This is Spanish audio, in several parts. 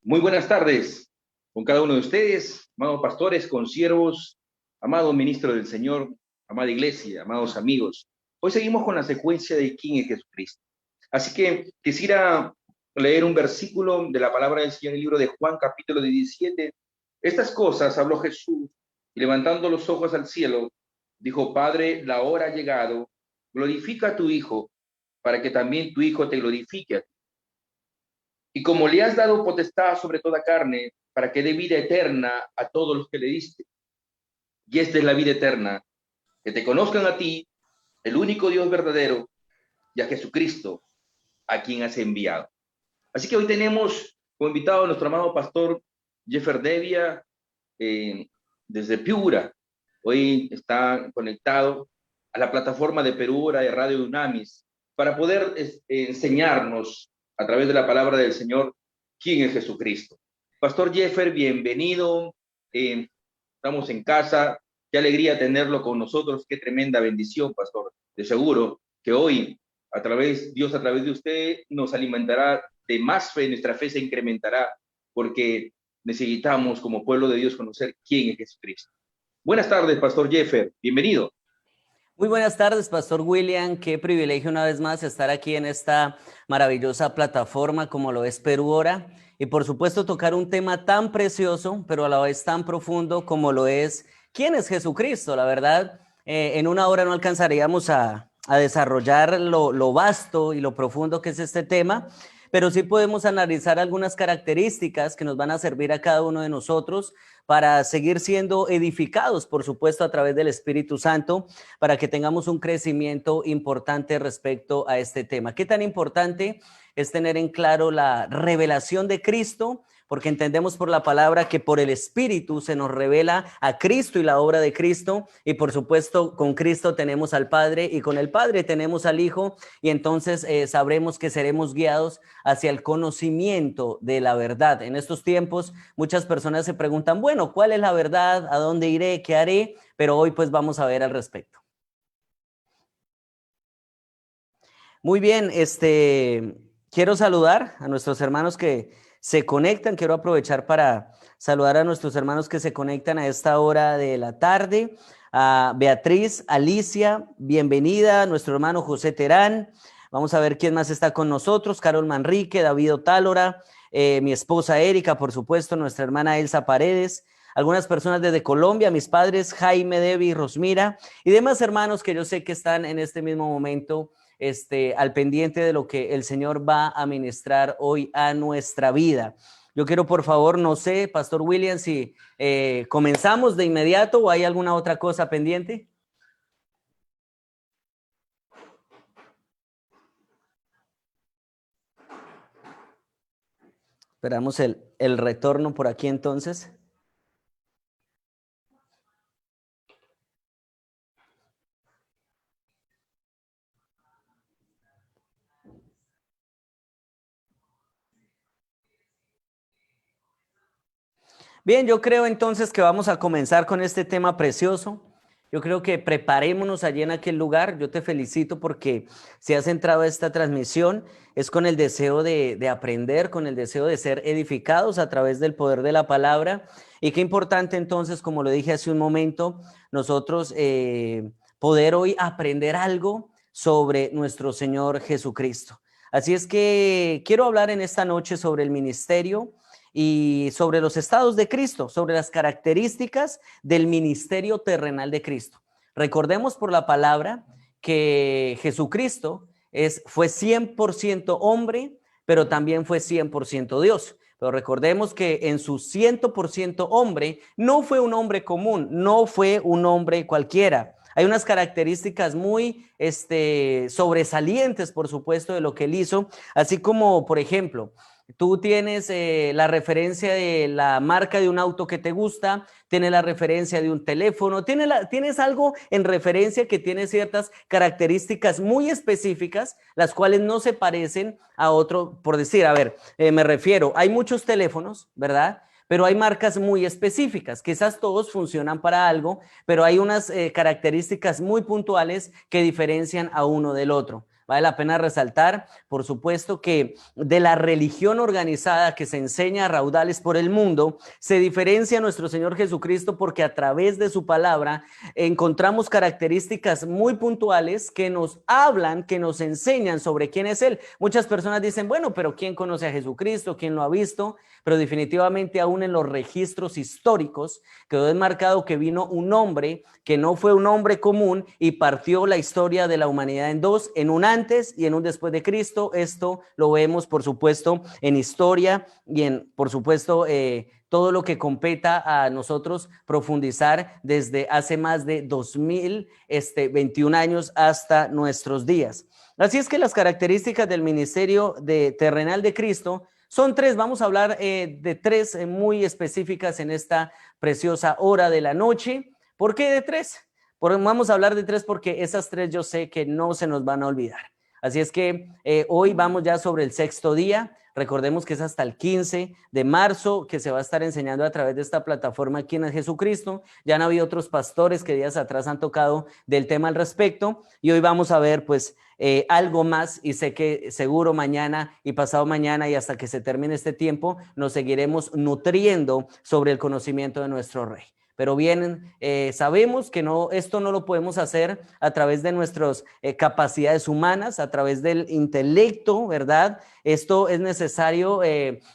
Muy buenas tardes con cada uno de ustedes, amados pastores, consiervos, amado ministro del Señor, amada iglesia, amados amigos. Hoy seguimos con la secuencia de quién es Jesucristo. Así que quisiera leer un versículo de la palabra del Señor en el libro de Juan, capítulo 17. Estas cosas habló Jesús y levantando los ojos al cielo, dijo: Padre, la hora ha llegado, glorifica a tu Hijo, para que también tu Hijo te glorifique a ti. Y como le has dado potestad sobre toda carne, para que dé vida eterna a todos los que le diste. Y esta es la vida eterna, que te conozcan a ti, el único Dios verdadero, y a Jesucristo, a quien has enviado. Así que hoy tenemos como invitado a nuestro amado pastor Jeffer Devia, desde Piura. Hoy está conectado a la plataforma de Perura de Radio Unamis para poder enseñarnos a través de la palabra del Señor quién es Jesucristo. Pastor Jeffer, bienvenido. Estamos en casa. Qué alegría tenerlo con nosotros. Qué tremenda bendición, pastor. De seguro que hoy, Dios a través de usted nos alimentará de más fe, nuestra fe se incrementará, porque necesitamos como pueblo de Dios conocer quién es Jesucristo. Buenas tardes, pastor Jeffer. Bienvenido. Muy buenas tardes, Pastor William. Qué privilegio una vez más estar aquí en esta maravillosa plataforma como lo es Perú Hora. Y por supuesto tocar un tema tan precioso, pero a la vez tan profundo como lo es ¿quién es Jesucristo? La verdad, en una hora no alcanzaríamos a desarrollar lo vasto y lo profundo que es este tema, pero sí podemos analizar algunas características que nos van a servir a cada uno de nosotros para seguir siendo edificados, por supuesto, a través del Espíritu Santo, para que tengamos un crecimiento importante respecto a este tema. ¿Qué tan importante es tener en claro la revelación de Cristo? Porque entendemos por la palabra que por el Espíritu se nos revela a Cristo y la obra de Cristo, y por supuesto con Cristo tenemos al Padre y con el Padre tenemos al Hijo, y entonces sabremos que seremos guiados hacia el conocimiento de la verdad. En estos tiempos muchas personas se preguntan, bueno, ¿cuál es la verdad? ¿A dónde iré? ¿Qué haré? Pero hoy pues vamos a ver al respecto. Muy bien, quiero saludar a nuestros hermanos que se conectan. Quiero aprovechar para saludar a nuestros hermanos que se conectan a esta hora de la tarde. A Beatriz, Alicia, bienvenida. Nuestro hermano José Terán. Vamos a ver quién más está con nosotros. Carol Manrique, David Otálora, mi esposa Erika, por supuesto, nuestra hermana Elsa Paredes. Algunas personas desde Colombia, mis padres Jaime, Debbie, Rosmira y demás hermanos que yo sé que están en este mismo momento al pendiente de lo que el Señor va a ministrar hoy a nuestra vida. Yo quiero, por favor, no sé, Pastor William, si comenzamos de inmediato o hay alguna otra cosa pendiente. Esperamos el retorno por aquí entonces. Bien, yo creo entonces que vamos a comenzar con este tema precioso. Yo creo que preparémonos allí en aquel lugar. Yo te felicito porque si has entrado a esta transmisión es con el deseo de aprender, con el deseo de ser edificados a través del poder de la palabra. Y qué importante entonces, como lo dije hace un momento, nosotros poder hoy aprender algo sobre nuestro Señor Jesucristo. Así es que quiero hablar en esta noche sobre el ministerio y sobre los estados de Cristo, sobre las características del ministerio terrenal de Cristo. Recordemos por la palabra que Jesucristo fue 100% hombre, pero también fue 100% Dios. Pero recordemos que en su 100% hombre no fue un hombre común, no fue un hombre cualquiera. Hay unas características muy sobresalientes, por supuesto, de lo que él hizo, así como, por ejemplo, tú tienes la referencia de la marca de un auto que te gusta, tienes la referencia de un teléfono, tienes algo en referencia que tiene ciertas características muy específicas, las cuales no se parecen a otro, por decir, a ver, me refiero, hay muchos teléfonos, ¿verdad? Pero hay marcas muy específicas, quizás todos funcionan para algo, pero hay unas características muy puntuales que diferencian a uno del otro. Vale la pena resaltar, por supuesto, que de la religión organizada que se enseña a raudales por el mundo, se diferencia nuestro Señor Jesucristo porque a través de su palabra encontramos características muy puntuales que nos hablan, que nos enseñan sobre quién es Él. Muchas personas dicen, bueno, pero ¿quién conoce a Jesucristo? ¿Quién lo ha visto? Pero definitivamente aún en los registros históricos quedó enmarcado que vino un hombre que no fue un hombre común y partió la historia de la humanidad en dos, en un antes y en un después de Cristo. Esto lo vemos, por supuesto, en historia y en, por supuesto, todo lo que competa a nosotros profundizar desde hace más de 2021 años hasta nuestros días. Así es que las características del ministerio terrenal de Cristo son tres. Vamos a hablar de tres muy específicas en esta preciosa hora de la noche. ¿Por qué de tres? Vamos a hablar de tres porque esas tres yo sé que no se nos van a olvidar. Así es que hoy vamos ya sobre el sexto día. Recordemos que es hasta el 15 de marzo que se va a estar enseñando a través de esta plataforma Quién es Jesucristo. Ya han habido otros pastores que días atrás han tocado del tema al respecto y hoy vamos a ver pues algo más y sé que seguro mañana y pasado mañana y hasta que se termine este tiempo nos seguiremos nutriendo sobre el conocimiento de nuestro Rey. Pero bien, sabemos que esto no lo podemos hacer a través de nuestras capacidades humanas, a través del intelecto, ¿verdad? Esto es necesario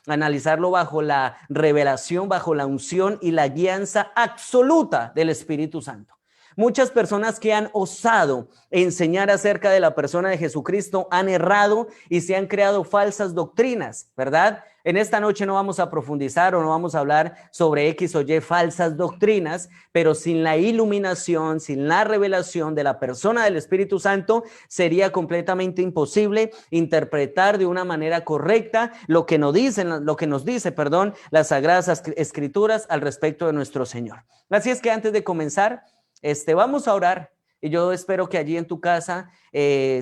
analizarlo bajo la revelación, bajo la unción y la guianza absoluta del Espíritu Santo. Muchas personas que han osado enseñar acerca de la persona de Jesucristo han errado y se han creado falsas doctrinas, ¿verdad? En esta noche no vamos a profundizar o no vamos a hablar sobre X o Y falsas doctrinas, pero sin la iluminación, sin la revelación de la persona del Espíritu Santo, sería completamente imposible interpretar de una manera correcta lo que nos dice, las Sagradas Escrituras al respecto de nuestro Señor. Así es que antes de comenzar, vamos a orar. Y yo espero que allí en tu casa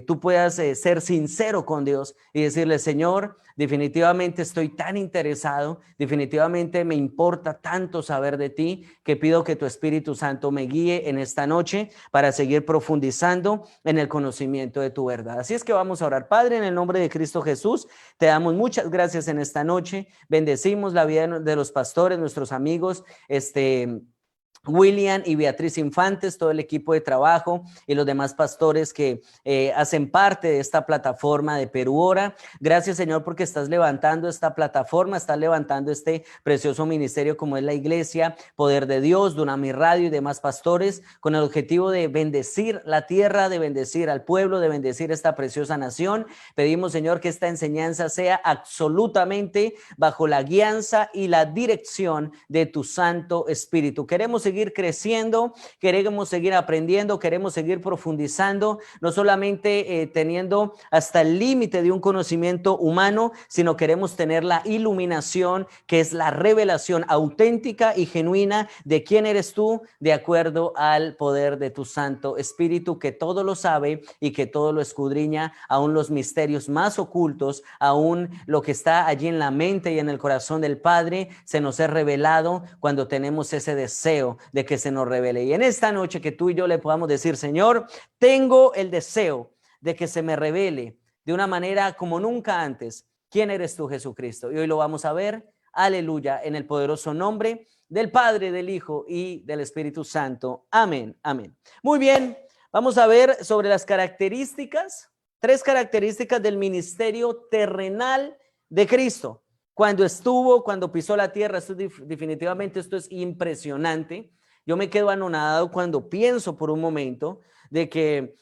tú puedas ser sincero con Dios y decirle, Señor, definitivamente estoy tan interesado, definitivamente me importa tanto saber de ti, que pido que tu Espíritu Santo me guíe en esta noche para seguir profundizando en el conocimiento de tu verdad. Así es que vamos a orar. Padre, en el nombre de Cristo Jesús, te damos muchas gracias en esta noche. Bendecimos la vida de los pastores, nuestros amigos, William y Beatriz Infantes, todo el equipo de trabajo y los demás pastores que hacen parte de esta plataforma de Perú Ora. Gracias, Señor, porque estás levantando esta plataforma, estás levantando este precioso ministerio como es la Iglesia Poder de Dios, Dunami Radio y demás pastores, con el objetivo de bendecir la tierra, de bendecir al pueblo, de bendecir esta preciosa nación. Pedimos, Señor, que esta enseñanza sea absolutamente bajo la guianza y la dirección de tu Santo Espíritu. Queremos seguir creciendo, queremos seguir aprendiendo, queremos seguir profundizando, no solamente teniendo hasta el límite de un conocimiento humano, sino queremos tener la iluminación, que es la revelación auténtica y genuina de quién eres tú, de acuerdo al poder de tu Santo Espíritu, que todo lo sabe y que todo lo escudriña, aún los misterios más ocultos, aún lo que está allí en la mente y en el corazón del Padre, se nos es revelado cuando tenemos ese deseo de que se nos revele. Y en esta noche que tú y yo le podamos decir, Señor, tengo el deseo de que se me revele de una manera como nunca antes quién eres tú, Jesucristo. Y hoy lo vamos a ver, aleluya, en el poderoso nombre del Padre, del Hijo y del Espíritu Santo. Amén, amén. Muy bien, vamos a ver sobre las características, tres características del ministerio terrenal de Cristo. Cuando pisó la tierra, definitivamente esto es impresionante. Yo me quedo anonadado cuando pienso por un momento de que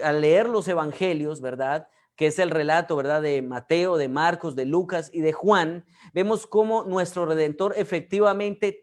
al leer los evangelios, ¿verdad?, que es el relato, ¿verdad?, de Mateo, de Marcos, de Lucas y de Juan, vemos cómo nuestro Redentor efectivamente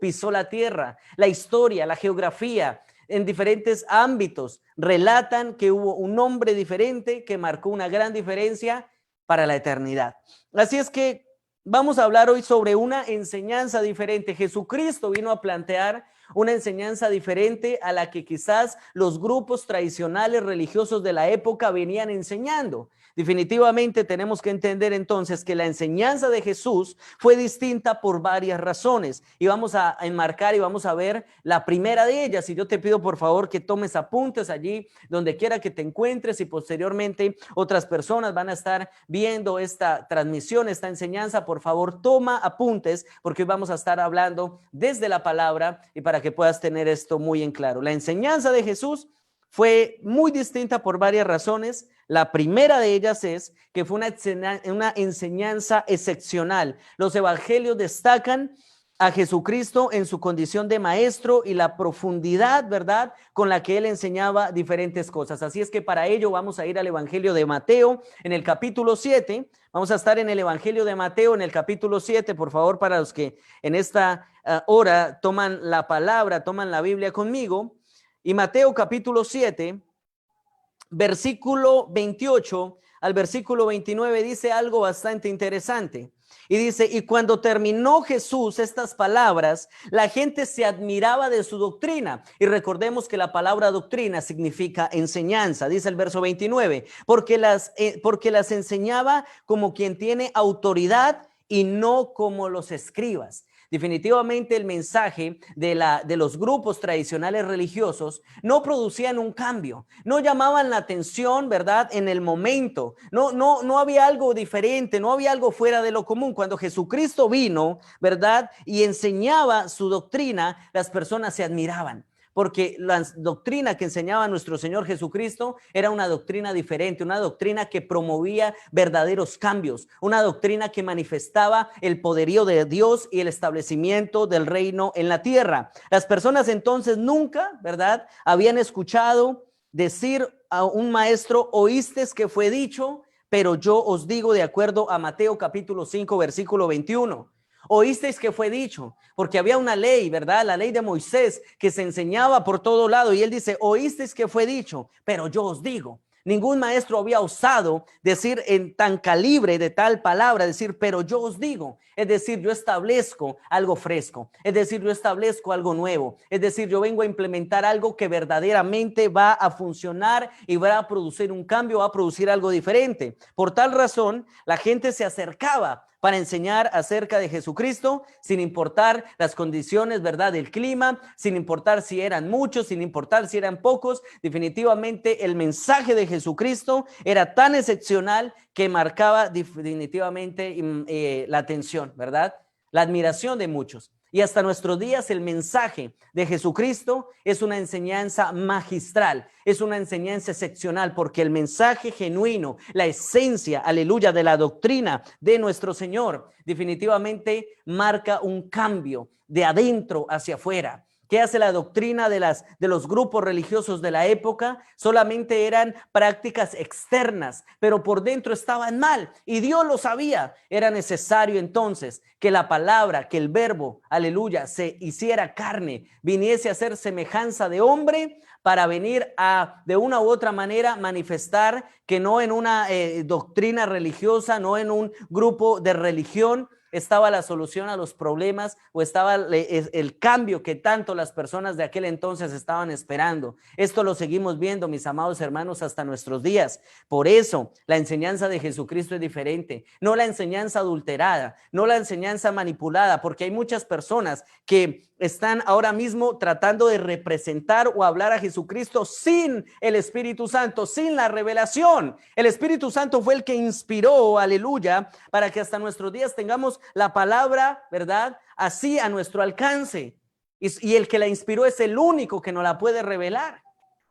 pisó la tierra. La historia, la geografía, en diferentes ámbitos, relatan que hubo un hombre diferente que marcó una gran diferencia para la eternidad. Así es que vamos a hablar hoy sobre una enseñanza diferente. Jesucristo vino a plantear una enseñanza diferente a la que quizás los grupos tradicionales religiosos de la época venían enseñando. Definitivamente tenemos que entender entonces que la enseñanza de Jesús fue distinta por varias razones y vamos a enmarcar y vamos a ver la primera de ellas. Y yo te pido por favor que tomes apuntes allí donde quiera que te encuentres, y posteriormente otras personas van a estar viendo esta transmisión, esta enseñanza. Por favor, toma apuntes porque hoy vamos a estar hablando desde la palabra y para que puedas tener esto muy en claro. La enseñanza de Jesús fue muy distinta por varias razones. La primera de ellas es que fue una enseñanza excepcional. Los evangelios destacan a Jesucristo en su condición de maestro y la profundidad, ¿verdad?, con la que él enseñaba diferentes cosas. Así es que para ello vamos a ir al Evangelio de Mateo en el capítulo 7. Vamos a estar en el Evangelio de Mateo en el capítulo 7, por favor, para los que en esta hora toman la palabra, toman la Biblia conmigo. Y Mateo capítulo 7, versículo 28 al versículo 29 dice algo bastante interesante. Y dice, y cuando terminó Jesús estas palabras, la gente se admiraba de su doctrina. Y recordemos que la palabra doctrina significa enseñanza. Dice el verso 29, porque las enseñaba como quien tiene autoridad y no como los escribas. Definitivamente el mensaje de los grupos tradicionales religiosos no producían un cambio, no llamaban la atención, ¿verdad?, en el momento, no había algo diferente, no había algo fuera de lo común. Cuando Jesucristo vino, ¿verdad?, y enseñaba su doctrina, las personas se admiraban, porque la doctrina que enseñaba nuestro Señor Jesucristo era una doctrina diferente, una doctrina que promovía verdaderos cambios, una doctrina que manifestaba el poderío de Dios y el establecimiento del reino en la tierra. Las personas entonces nunca, ¿verdad?, habían escuchado decir a un maestro, oísteis que fue dicho, pero yo os digo, de acuerdo a Mateo capítulo 5, versículo 21. Oísteis que fue dicho, porque había una ley, ¿verdad? La ley de Moisés que se enseñaba por todo lado, y él dice, oísteis que fue dicho, pero yo os digo. Ningún maestro había osado decir en tan calibre de tal palabra, decir, pero yo os digo. Es decir, yo establezco algo fresco. Es decir, yo establezco algo nuevo. Es decir, yo vengo a implementar algo que verdaderamente va a funcionar y va a producir un cambio, va a producir algo diferente. Por tal razón, la gente se acercaba para enseñar acerca de Jesucristo, sin importar las condiciones, ¿verdad?, del clima, sin importar si eran muchos, sin importar si eran pocos. Definitivamente el mensaje de Jesucristo era tan excepcional que marcaba definitivamente la atención, ¿verdad?, la admiración de muchos. Y hasta nuestros días el mensaje de Jesucristo es una enseñanza magistral, es una enseñanza excepcional, porque el mensaje genuino, la esencia, aleluya, de la doctrina de nuestro Señor definitivamente marca un cambio de adentro hacia afuera. ¿Qué hace la doctrina de los grupos religiosos de la época? Solamente eran prácticas externas, pero por dentro estaban mal y Dios lo sabía. Era necesario entonces que la palabra, que el verbo, aleluya, se hiciera carne, viniese a ser semejanza de hombre, para venir a, de una u otra manera, manifestar que no en una doctrina religiosa, no en un grupo de religión estaba la solución a los problemas, o estaba el cambio que tanto las personas de aquel entonces estaban esperando. Esto lo seguimos viendo, mis amados hermanos, hasta nuestros días. Por eso la enseñanza de Jesucristo es diferente, no la enseñanza adulterada, no la enseñanza manipulada, porque hay muchas personas que están ahora mismo tratando de representar o hablar a Jesucristo sin el Espíritu Santo, sin la revelación. El Espíritu Santo fue el que inspiró, aleluya, para que hasta nuestros días tengamos la palabra, ¿verdad?, así a nuestro alcance. Y el que la inspiró es el único que nos la puede revelar.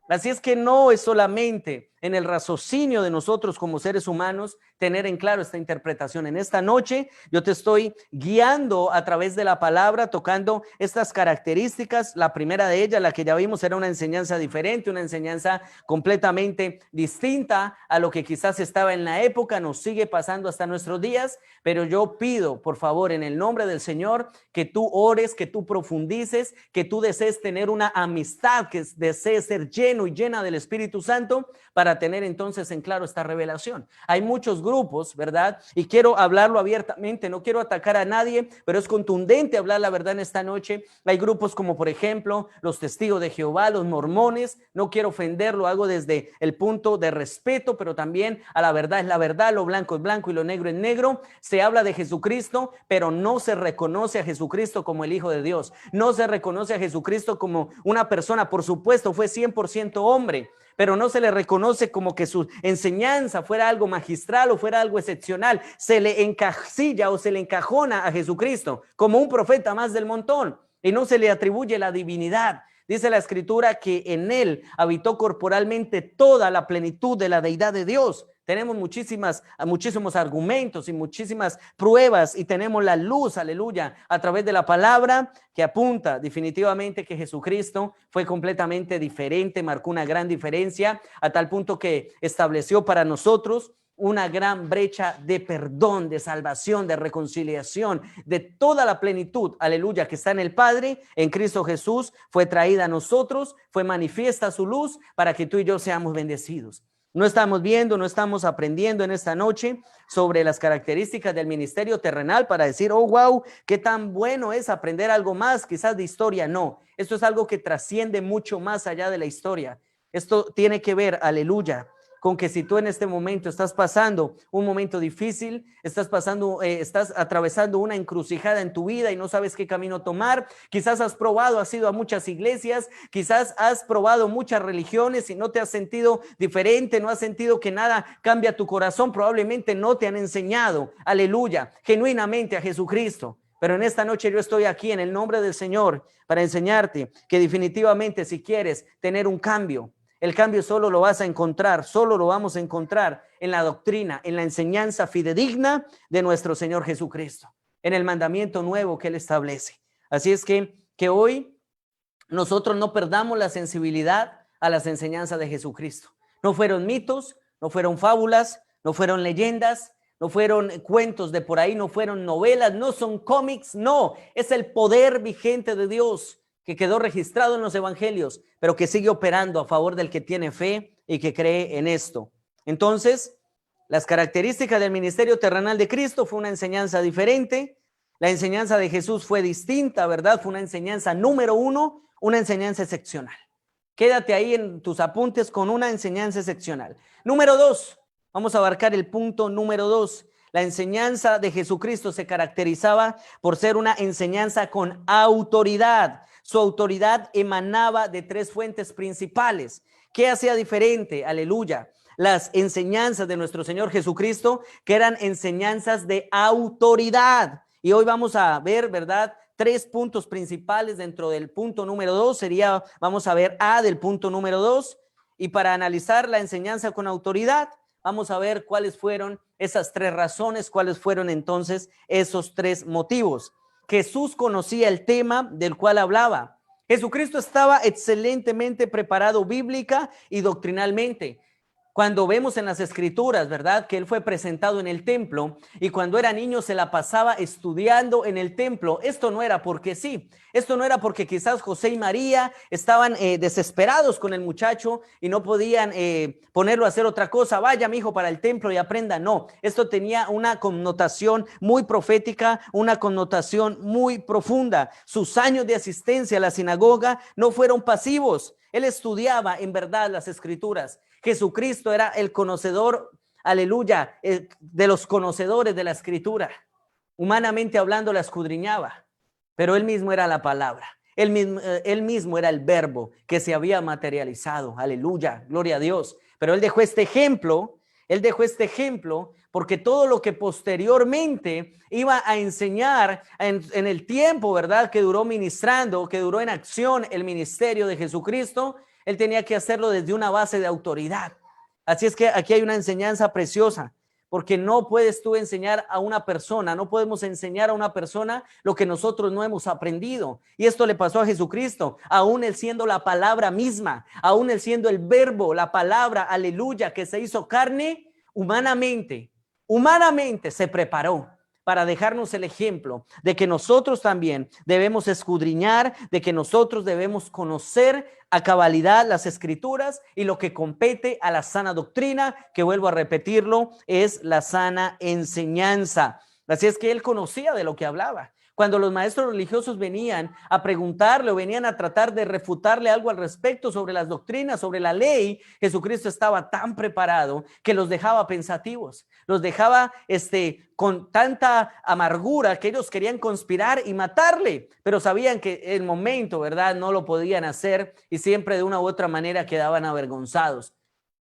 Así es que no es solamente en el raciocinio de nosotros como seres humanos tener en claro esta interpretación. En esta noche yo te estoy guiando a través de la palabra, tocando estas características. La primera de ellas, la que ya vimos, era una enseñanza diferente, una enseñanza completamente distinta a lo que quizás estaba en la época, nos sigue pasando hasta nuestros días, pero yo pido, por favor, en el nombre del Señor, que tú ores, que tú profundices, que tú desees tener una amistad, que desees ser lleno y llena del Espíritu Santo, para para tener entonces en claro esta revelación. Hay muchos grupos, ¿verdad? Y quiero hablarlo abiertamente, no quiero atacar a nadie, pero es contundente hablar la verdad en esta noche. Hay grupos como por ejemplo los testigos de Jehová, los mormones. No quiero ofender, lo hago desde el punto de respeto, pero también a la verdad es la verdad, lo blanco es blanco y lo negro es negro. Se habla de Jesucristo, pero no se reconoce a Jesucristo como el Hijo de Dios. No se reconoce a Jesucristo como una persona, por supuesto, fue 100% hombre, pero no se le reconoce como que su enseñanza fuera algo magistral o fuera algo excepcional. Se le encasilla o se le encajona a Jesucristo como un profeta más del montón y no se le atribuye la divinidad. Dice la Escritura que en él habitó corporalmente toda la plenitud de la deidad de Dios. Tenemos muchísimos argumentos y muchísimas pruebas y tenemos la luz, aleluya, a través de la palabra que apunta definitivamente que Jesucristo fue completamente diferente, marcó una gran diferencia a tal punto que estableció para nosotros una gran brecha de perdón, de salvación, de reconciliación, de toda la plenitud, aleluya, que está en el Padre, en Cristo Jesús, fue traída a nosotros, fue manifiesta su luz para que tú y yo seamos bendecidos. No estamos viendo, no estamos aprendiendo en esta noche sobre las características del ministerio terrenal para decir, oh, wow, qué tan bueno es aprender algo más, quizás de historia. No, esto es algo que trasciende mucho más allá de la historia. Esto tiene que ver, aleluya, con que si tú en este momento estás pasando un momento difícil, estás atravesando una encrucijada en tu vida y no sabes qué camino tomar, quizás has ido a muchas iglesias, quizás has probado muchas religiones y no te has sentido diferente, no has sentido que nada cambia tu corazón, probablemente no te han enseñado, aleluya, genuinamente a Jesucristo. Pero en esta noche yo estoy aquí en el nombre del Señor para enseñarte que definitivamente si quieres tener un cambio, el cambio solo lo vas a encontrar, solo lo vamos a encontrar en la doctrina, en la enseñanza fidedigna de nuestro Señor Jesucristo, en el mandamiento nuevo que Él establece. Así es que hoy nosotros no perdamos la sensibilidad a las enseñanzas de Jesucristo. No fueron mitos, no fueron fábulas, no fueron leyendas, no fueron cuentos de por ahí, no fueron novelas, no son cómics, no, es el poder vigente de Dios que quedó registrado en los evangelios, pero que sigue operando a favor del que tiene fe y que cree en esto. Entonces, las características del ministerio terrenal de Cristo fue una enseñanza diferente. La enseñanza de Jesús fue distinta, ¿verdad? Fue una enseñanza número uno, una enseñanza excepcional. Quédate ahí en tus apuntes con una enseñanza excepcional. Número dos, vamos a abarcar el punto número dos. La enseñanza de Jesucristo se caracterizaba por ser una enseñanza con autoridad. Su autoridad emanaba de tres fuentes principales. ¿Qué hacía diferente? Aleluya. Las enseñanzas de nuestro Señor Jesucristo, que eran enseñanzas de autoridad. Y hoy vamos a ver, ¿verdad?, tres puntos principales dentro del punto número 2. Vamos a ver A del punto número 2. Y para analizar la enseñanza con autoridad, vamos a ver cuáles fueron esas tres razones, cuáles fueron entonces esos tres motivos. Jesús conocía el tema del cual hablaba. Jesucristo estaba excelentemente preparado bíblica y doctrinalmente. Cuando vemos en las escrituras, ¿verdad?, que él fue presentado en el templo y cuando era niño se la pasaba estudiando en el templo. Esto no era porque sí, esto no era porque quizás José y María estaban desesperados con el muchacho y no podían ponerlo a hacer otra cosa. Vaya, mi hijo, para el templo y aprenda. No, esto tenía una connotación muy profética, una connotación muy profunda. Sus años de asistencia a la sinagoga no fueron pasivos. Él estudiaba en verdad las escrituras. Jesucristo era el conocedor, aleluya, de los conocedores de la escritura. Humanamente hablando la escudriñaba, pero él mismo era la palabra. Él mismo era el verbo que se había materializado. Aleluya, gloria a Dios. Pero él dejó este ejemplo porque todo lo que posteriormente iba a enseñar en el tiempo, ¿verdad?, que duró ministrando, que duró en acción el ministerio de Jesucristo, él tenía que hacerlo desde una base de autoridad. Así es que aquí hay una enseñanza preciosa, porque no puedes tú enseñar a una persona, no podemos enseñar a una persona lo que nosotros no hemos aprendido. Y esto le pasó a Jesucristo, aún él siendo la palabra misma, aún él siendo el verbo, la palabra, aleluya, que se hizo carne, humanamente se preparó para dejarnos el ejemplo de que nosotros también debemos escudriñar, de que nosotros debemos conocer a cabalidad las escrituras y lo que compete a la sana doctrina, que vuelvo a repetirlo, es la sana enseñanza. Así es que él conocía de lo que hablaba. Cuando los maestros religiosos venían a preguntarle o venían a tratar de refutarle algo al respecto sobre las doctrinas, sobre la ley, Jesucristo estaba tan preparado que los dejaba pensativos, los dejaba con tanta amargura que ellos querían conspirar y matarle, pero sabían que el momento, ¿verdad?, no lo podían hacer y siempre de una u otra manera quedaban avergonzados.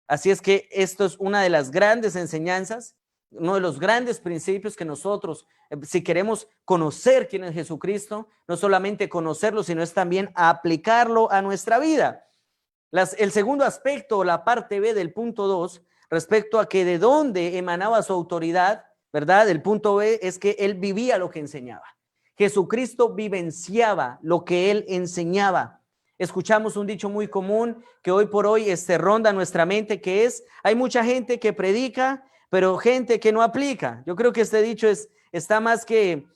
Así es que esto es una de las grandes enseñanzas, uno de los grandes principios que nosotros, si queremos conocer quién es Jesucristo, no solamente conocerlo, sino es también aplicarlo a nuestra vida. El segundo aspecto, la parte B del punto 2, respecto a que de dónde emanaba su autoridad, ¿verdad? El punto B es que él vivía lo que enseñaba. Jesucristo vivenciaba lo que él enseñaba. Escuchamos un dicho muy común que hoy por hoy ronda nuestra mente, que es, hay mucha gente que predica, pero gente que no aplica. Yo creo que este dicho está más que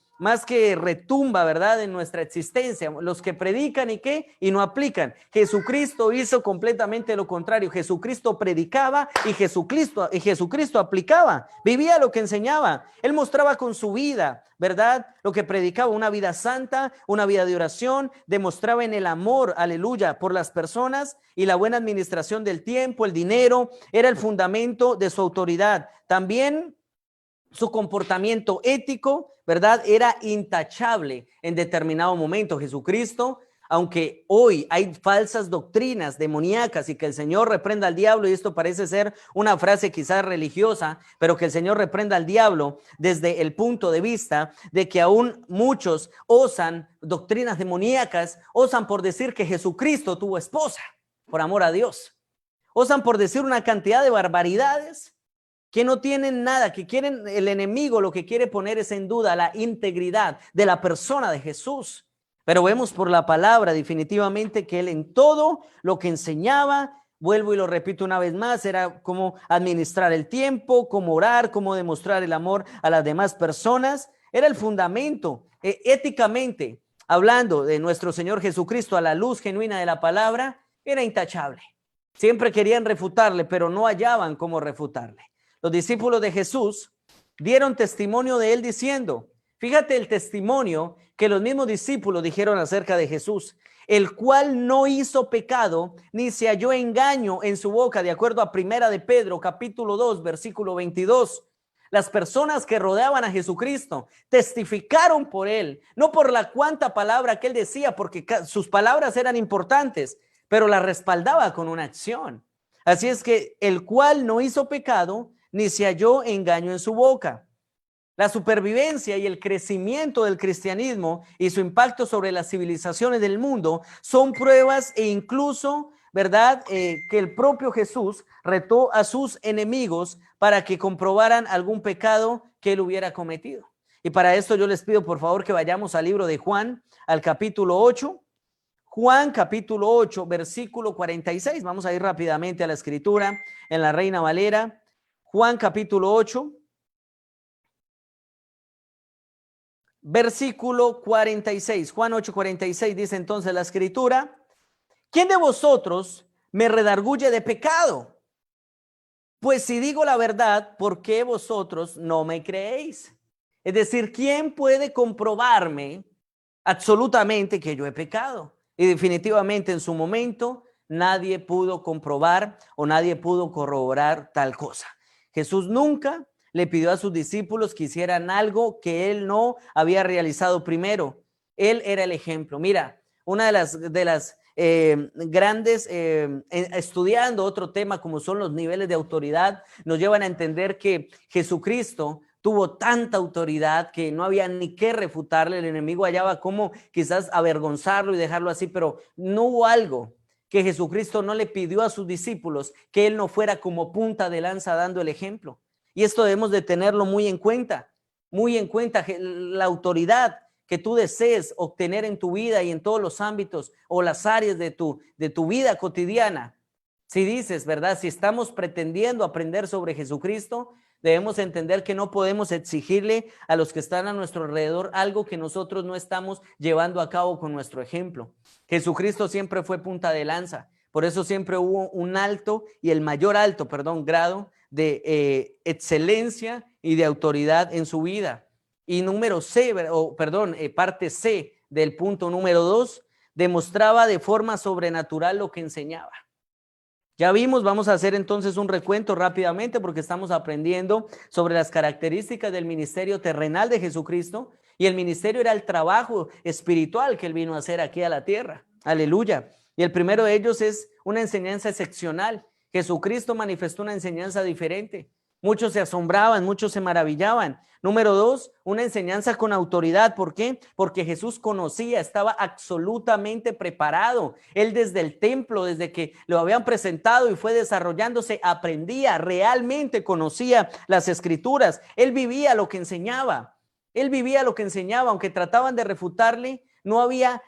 retumba, ¿verdad?, en nuestra existencia. Los que predican y no aplican. Jesucristo hizo completamente lo contrario. Jesucristo predicaba y Jesucristo aplicaba. Vivía lo que enseñaba. Él mostraba con su vida, ¿verdad?, lo que predicaba, una vida santa, una vida de oración, demostraba en el amor, aleluya, por las personas y la buena administración del tiempo, el dinero, era el fundamento de su autoridad. También su comportamiento ético, ¿verdad?, era intachable en determinado momento. Jesucristo, aunque hoy hay falsas doctrinas demoníacas y que el Señor reprenda al diablo, y esto parece ser una frase quizás religiosa, pero que el Señor reprenda al diablo desde el punto de vista de que aún muchos osan doctrinas demoníacas, osan por decir que Jesucristo tuvo esposa, por amor a Dios. Osan por decir una cantidad de barbaridades que no tienen nada, que quieren, el enemigo lo que quiere poner es en duda la integridad de la persona de Jesús. Pero vemos por la palabra definitivamente que él en todo lo que enseñaba, vuelvo y lo repito una vez más, era cómo administrar el tiempo, cómo orar, cómo demostrar el amor a las demás personas. Era el fundamento, éticamente, hablando de nuestro Señor Jesucristo a la luz genuina de la palabra, era intachable. Siempre querían refutarle, pero no hallaban cómo refutarle. Los discípulos de Jesús dieron testimonio de él diciendo, fíjate el testimonio que los mismos discípulos dijeron acerca de Jesús, el cual no hizo pecado ni se halló engaño en su boca, de acuerdo a Primera de Pedro, capítulo 2, versículo 22. Las personas que rodeaban a Jesucristo testificaron por él, no por la cuanta palabra que él decía, porque sus palabras eran importantes, pero las respaldaba con una acción. Así es que el cual no hizo pecado ni se halló engaño en su boca. La supervivencia y el crecimiento del cristianismo y su impacto sobre las civilizaciones del mundo son pruebas e incluso, ¿verdad?, que el propio Jesús retó a sus enemigos para que comprobaran algún pecado que él hubiera cometido. Y para esto yo les pido por favor que vayamos al libro de Juan, al capítulo 8. Juan capítulo 8, versículo 46. Vamos a ir rápidamente a la escritura en la Reina Valera. Juan capítulo 8, versículo 46. Juan 8, 46 dice entonces la escritura, ¿quién de vosotros me redarguye de pecado? Pues si digo la verdad, ¿por qué vosotros no me creéis? Es decir, ¿quién puede comprobarme absolutamente que yo he pecado? Y definitivamente en su momento nadie pudo comprobar o nadie pudo corroborar tal cosa. Jesús nunca le pidió a sus discípulos que hicieran algo que él no había realizado primero. Él era el ejemplo. Mira, una de las grandes, estudiando otro tema como son los niveles de autoridad, nos llevan a entender que Jesucristo tuvo tanta autoridad que no había ni qué refutarle. El enemigo hallaba cómo quizás avergonzarlo y dejarlo así, pero no hubo algo que Jesucristo no le pidió a sus discípulos que él no fuera como punta de lanza dando el ejemplo. Y esto debemos de tenerlo muy en cuenta, la autoridad que tú desees obtener en tu vida y en todos los ámbitos o las áreas de tu vida cotidiana. Si dices, ¿verdad? Si estamos pretendiendo aprender sobre Jesucristo, Debemos entender que no podemos exigirle a los que están a nuestro alrededor algo que nosotros no estamos llevando a cabo con nuestro ejemplo. Jesucristo siempre fue punta de lanza. Por eso siempre hubo un alto y el mayor alto, grado de excelencia y de autoridad en su vida. Y parte C del punto número 2, demostraba de forma sobrenatural lo que enseñaba. Ya vimos, vamos a hacer entonces un recuento rápidamente porque estamos aprendiendo sobre las características del ministerio terrenal de Jesucristo, y el ministerio era el trabajo espiritual que él vino a hacer aquí a la tierra. Aleluya. Y el primero de ellos es una enseñanza excepcional. Jesucristo manifestó una enseñanza diferente. Muchos se asombraban, muchos se maravillaban. Número 2, una enseñanza con autoridad. ¿Por qué? Porque Jesús conocía, estaba absolutamente preparado. Él desde el templo, desde que lo habían presentado y fue desarrollándose, aprendía, realmente conocía las escrituras. Él vivía lo que enseñaba. Él vivía lo que enseñaba, aunque trataban de refutarle, no había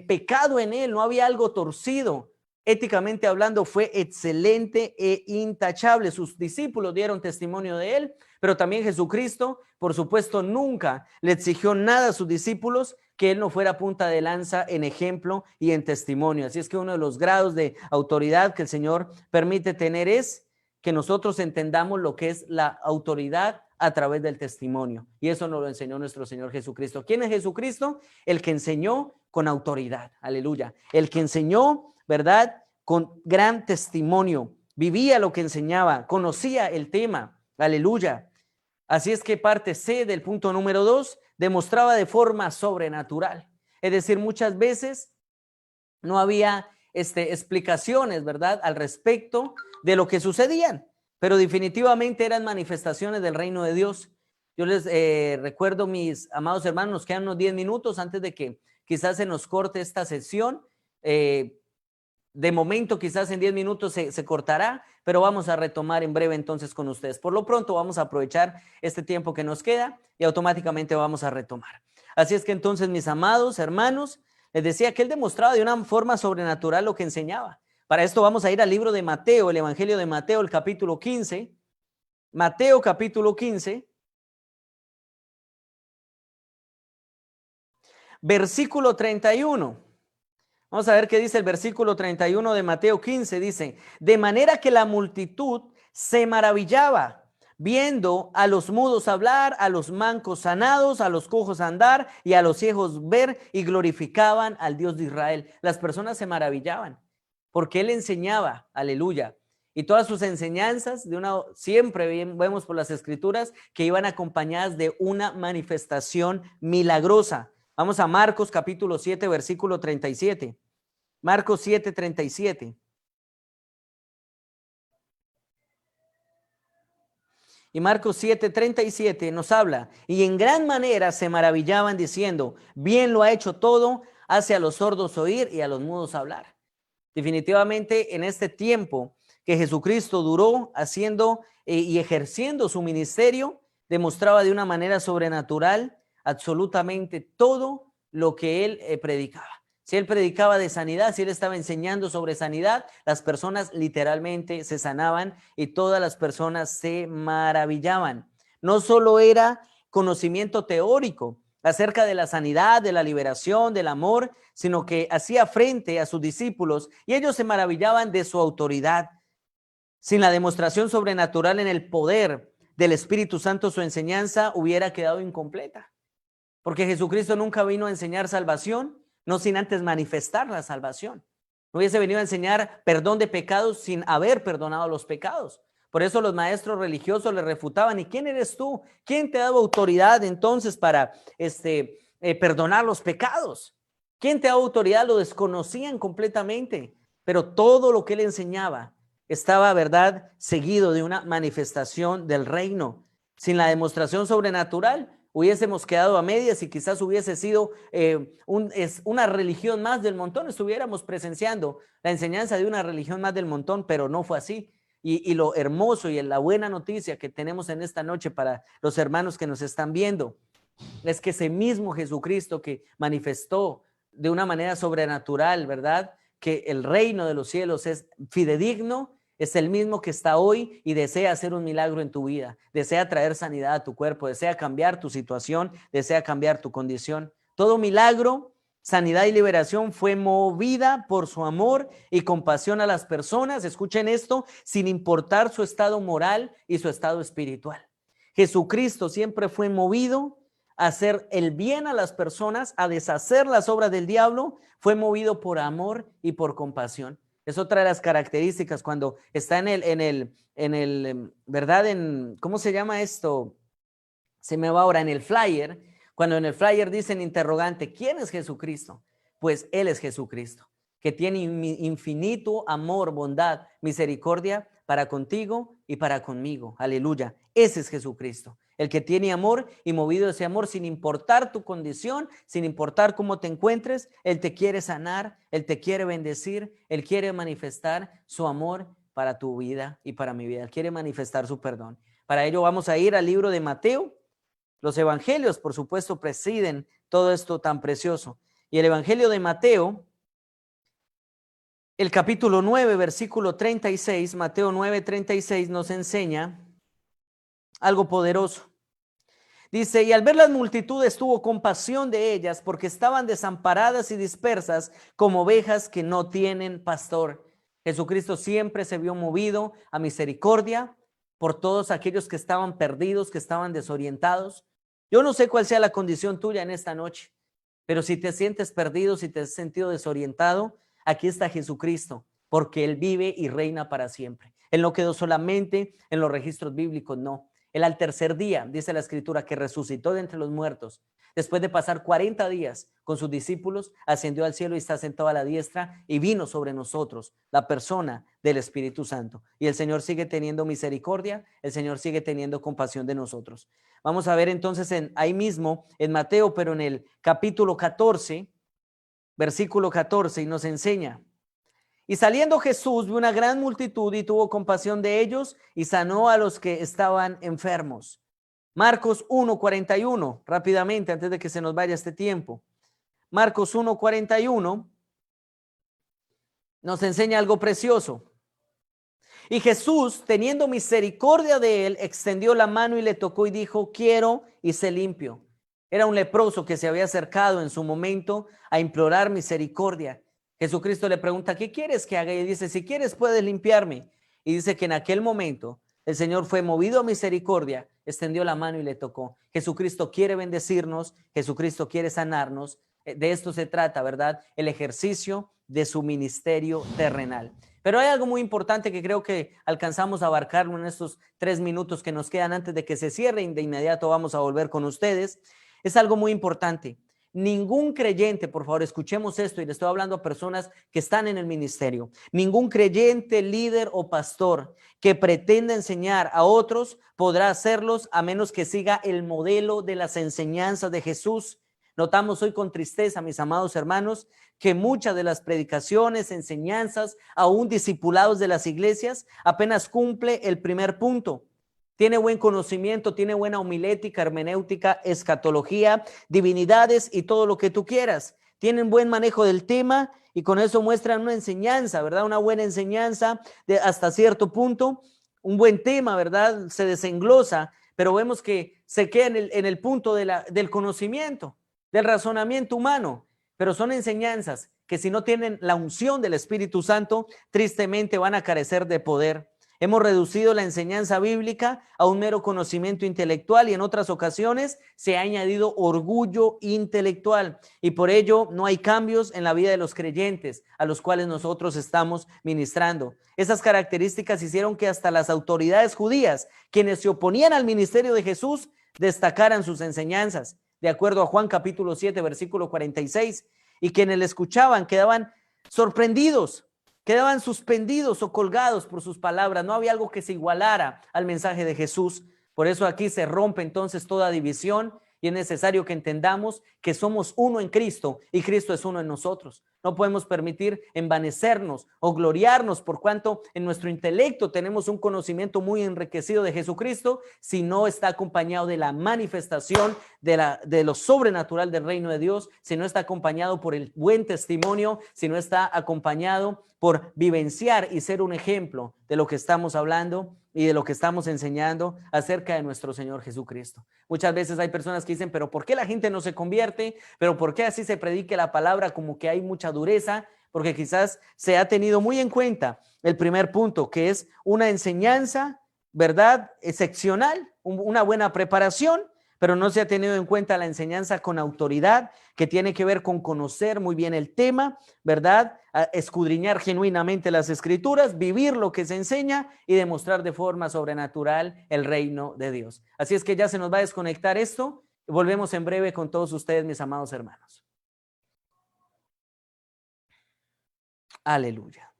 pecado en él, no había algo torcido. Éticamente hablando, fue excelente e intachable. Sus discípulos dieron testimonio de él, pero también Jesucristo, por supuesto, nunca le exigió nada a sus discípulos que él no fuera punta de lanza en ejemplo y en testimonio. Así es que uno de los grados de autoridad que el Señor permite tener es que nosotros entendamos lo que es la autoridad a través del testimonio. Y eso nos lo enseñó nuestro Señor Jesucristo. ¿Quién es Jesucristo? El que enseñó con autoridad. Aleluya. El que enseñó, ¿verdad? Con gran testimonio. Vivía lo que enseñaba. Conocía el tema. Aleluya. Así es que parte C del punto número 2 demostraba de forma sobrenatural. Es decir, muchas veces no había explicaciones, ¿verdad?, al respecto de lo que sucedían, pero definitivamente eran manifestaciones del reino de Dios. Yo les recuerdo, mis amados hermanos, nos quedan unos 10 minutos antes de que quizás se nos corte esta sesión. De momento, quizás en 10 minutos se cortará, pero vamos a retomar en breve entonces con ustedes. Por lo pronto vamos a aprovechar este tiempo que nos queda y automáticamente vamos a retomar. Así es que entonces, mis amados hermanos, les decía que él demostraba de una forma sobrenatural lo que enseñaba. Para esto vamos a ir al libro de Mateo, el Evangelio de Mateo, el capítulo 15. Mateo capítulo 15. Versículo 31. Vamos a ver qué dice el versículo 31 de Mateo 15. Dice: de manera que la multitud se maravillaba viendo a los mudos hablar, a los mancos sanados, a los cojos andar y a los ciegos ver, y glorificaban al Dios de Israel. Las personas se maravillaban porque él enseñaba, aleluya. Y todas sus enseñanzas, siempre vemos por las escrituras que iban acompañadas de una manifestación milagrosa. Vamos a Marcos capítulo 7, versículo 37. Marcos 7, 37. Y Marcos 7, 37 nos habla: y en gran manera se maravillaban diciendo, bien lo ha hecho todo, hace a los sordos oír y a los mudos hablar. Definitivamente en este tiempo que Jesucristo duró haciendo y ejerciendo su ministerio, demostraba de una manera sobrenatural absolutamente todo lo que él predicaba. Si él predicaba de sanidad, si él estaba enseñando sobre sanidad, las personas literalmente se sanaban y todas las personas se maravillaban. No solo era conocimiento teórico acerca de la sanidad, de la liberación, del amor, sino que hacía frente a sus discípulos y ellos se maravillaban de su autoridad. Sin la demostración sobrenatural en el poder del Espíritu Santo, su enseñanza hubiera quedado incompleta. Porque Jesucristo nunca vino a enseñar salvación, no sin antes manifestar la salvación. No hubiese venido a enseñar perdón de pecados sin haber perdonado los pecados. Por eso los maestros religiosos le refutaban: ¿y quién eres tú? ¿Quién te ha dado autoridad entonces para perdonar los pecados? ¿Quién te ha dado autoridad? Lo desconocían completamente, pero todo lo que él enseñaba estaba, ¿verdad?, seguido de una manifestación del reino. Sin la demostración sobrenatural, hubiésemos quedado a medias y quizás hubiese sido una religión más del montón. Estuviéramos presenciando la enseñanza de una religión más del montón, pero no fue así. Y lo hermoso y la buena noticia que tenemos en esta noche para los hermanos que nos están viendo es que ese mismo Jesucristo que manifestó de una manera sobrenatural, ¿verdad?, que el reino de los cielos es fidedigno, Es el mismo que está hoy y desea hacer un milagro en tu vida, desea traer sanidad a tu cuerpo, desea cambiar tu situación, desea cambiar tu condición. Todo milagro, sanidad y liberación fue movida por su amor y compasión a las personas, escuchen esto, sin importar su estado moral y su estado espiritual. Jesucristo siempre fue movido a hacer el bien a las personas, a deshacer las obras del diablo, fue movido por amor y por compasión. Es otra de las características cuando está ¿verdad? ¿Cómo se llama esto? Se me va ahora en el flyer. Cuando en el flyer dicen interrogante, ¿quién es Jesucristo? Pues Él es Jesucristo, que tiene infinito amor, bondad, misericordia para contigo y para conmigo. Aleluya. Ese es Jesucristo, el que tiene amor y movido ese amor sin importar tu condición, sin importar cómo te encuentres, Él te quiere sanar, Él te quiere bendecir, Él quiere manifestar su amor para tu vida y para mi vida. Él quiere manifestar su perdón. Para ello vamos a ir al libro de Mateo. Los evangelios, por supuesto, presiden todo esto tan precioso. Y el evangelio de Mateo, el capítulo 9, versículo 36, Mateo 9, 36 nos enseña algo poderoso. Dice, y al ver las multitudes tuvo compasión de ellas porque estaban desamparadas y dispersas como ovejas que no tienen pastor. Jesucristo siempre se vio movido a misericordia por todos aquellos que estaban perdidos, que estaban desorientados. Yo no sé cuál sea la condición tuya en esta noche, pero si te sientes perdido, si te has sentido desorientado, aquí está Jesucristo, porque Él vive y reina para siempre. Él no quedó solamente en los registros bíblicos, no. Él al tercer día, dice la Escritura, que resucitó de entre los muertos, después de pasar 40 días con sus discípulos, ascendió al cielo y está sentado a la diestra y vino sobre nosotros la persona del Espíritu Santo. Y el Señor sigue teniendo misericordia, el Señor sigue teniendo compasión de nosotros. Vamos a ver entonces ahí mismo en Mateo, pero en el capítulo 14, versículo 14, y nos enseña. Y saliendo Jesús vio una gran multitud y tuvo compasión de ellos y sanó a los que estaban enfermos. Marcos 1:41, rápidamente antes de que se nos vaya este tiempo. Marcos 1:41 nos enseña algo precioso. Y Jesús, teniendo misericordia de él, extendió la mano y le tocó y dijo, quiero, y sé limpio. Era un leproso que se había acercado en su momento a implorar misericordia. Jesucristo le pregunta, ¿qué quieres que haga? Y dice, si quieres puedes limpiarme. Y dice que en aquel momento el Señor fue movido a misericordia, extendió la mano y le tocó. Jesucristo quiere bendecirnos, Jesucristo quiere sanarnos. De esto se trata, ¿verdad? El ejercicio de su ministerio terrenal. Pero hay algo muy importante que creo que alcanzamos a abarcarlo en estos 3 minutos que nos quedan antes de que se cierre y de inmediato vamos a volver con ustedes. Es algo muy importante. Ningún creyente, por favor, escuchemos esto y le estoy hablando a personas que están en el ministerio. Ningún creyente, líder o pastor que pretenda enseñar a otros podrá hacerlos a menos que siga el modelo de las enseñanzas de Jesús. Notamos hoy con tristeza, mis amados hermanos, que muchas de las predicaciones, enseñanzas, aún discipulados de las iglesias, apenas cumple el primer punto. Tiene buen conocimiento, tiene buena homilética, hermenéutica, escatología, divinidades y todo lo que tú quieras. Tienen buen manejo del tema y con eso muestran una enseñanza, ¿verdad? Una buena enseñanza hasta cierto punto, un buen tema, ¿verdad? Se desenglosa, pero vemos que se queda en el punto del conocimiento, del razonamiento humano, pero son enseñanzas que si no tienen la unción del Espíritu Santo, tristemente van a carecer de poder. Hemos reducido la enseñanza bíblica a un mero conocimiento intelectual y en otras ocasiones se ha añadido orgullo intelectual y por ello no hay cambios en la vida de los creyentes a los cuales nosotros estamos ministrando. Esas características hicieron que hasta las autoridades judías, quienes se oponían al ministerio de Jesús, destacaran sus enseñanzas, de acuerdo a Juan capítulo 7, versículo 46, y quienes le escuchaban quedaban sorprendidos, quedaban suspendidos o colgados por sus palabras. No había algo que se igualara al mensaje de Jesús. Por eso aquí se rompe entonces toda división y es necesario que entendamos que somos uno en Cristo y Cristo es uno en nosotros. No podemos permitir envanecernos o gloriarnos por cuanto en nuestro intelecto tenemos un conocimiento muy enriquecido de Jesucristo si no está acompañado de la manifestación de lo sobrenatural del reino de Dios, si no está acompañado por el buen testimonio, si no está acompañado por vivenciar y ser un ejemplo de lo que estamos hablando y de lo que estamos enseñando acerca de nuestro Señor Jesucristo. Muchas veces hay personas que dicen, pero ¿por qué la gente no se convierte? ¿Pero por qué así se predique la palabra como que hay mucha dureza? Porque quizás se ha tenido muy en cuenta el primer punto, que es una enseñanza, ¿verdad?, excepcional, una buena preparación, pero no se ha tenido en cuenta la enseñanza con autoridad, que tiene que ver con conocer muy bien el tema, ¿verdad?, escudriñar genuinamente las escrituras, vivir lo que se enseña y demostrar de forma sobrenatural el reino de Dios. Así es que ya se nos va a desconectar esto. Volvemos en breve con todos ustedes, mis amados hermanos. Aleluya.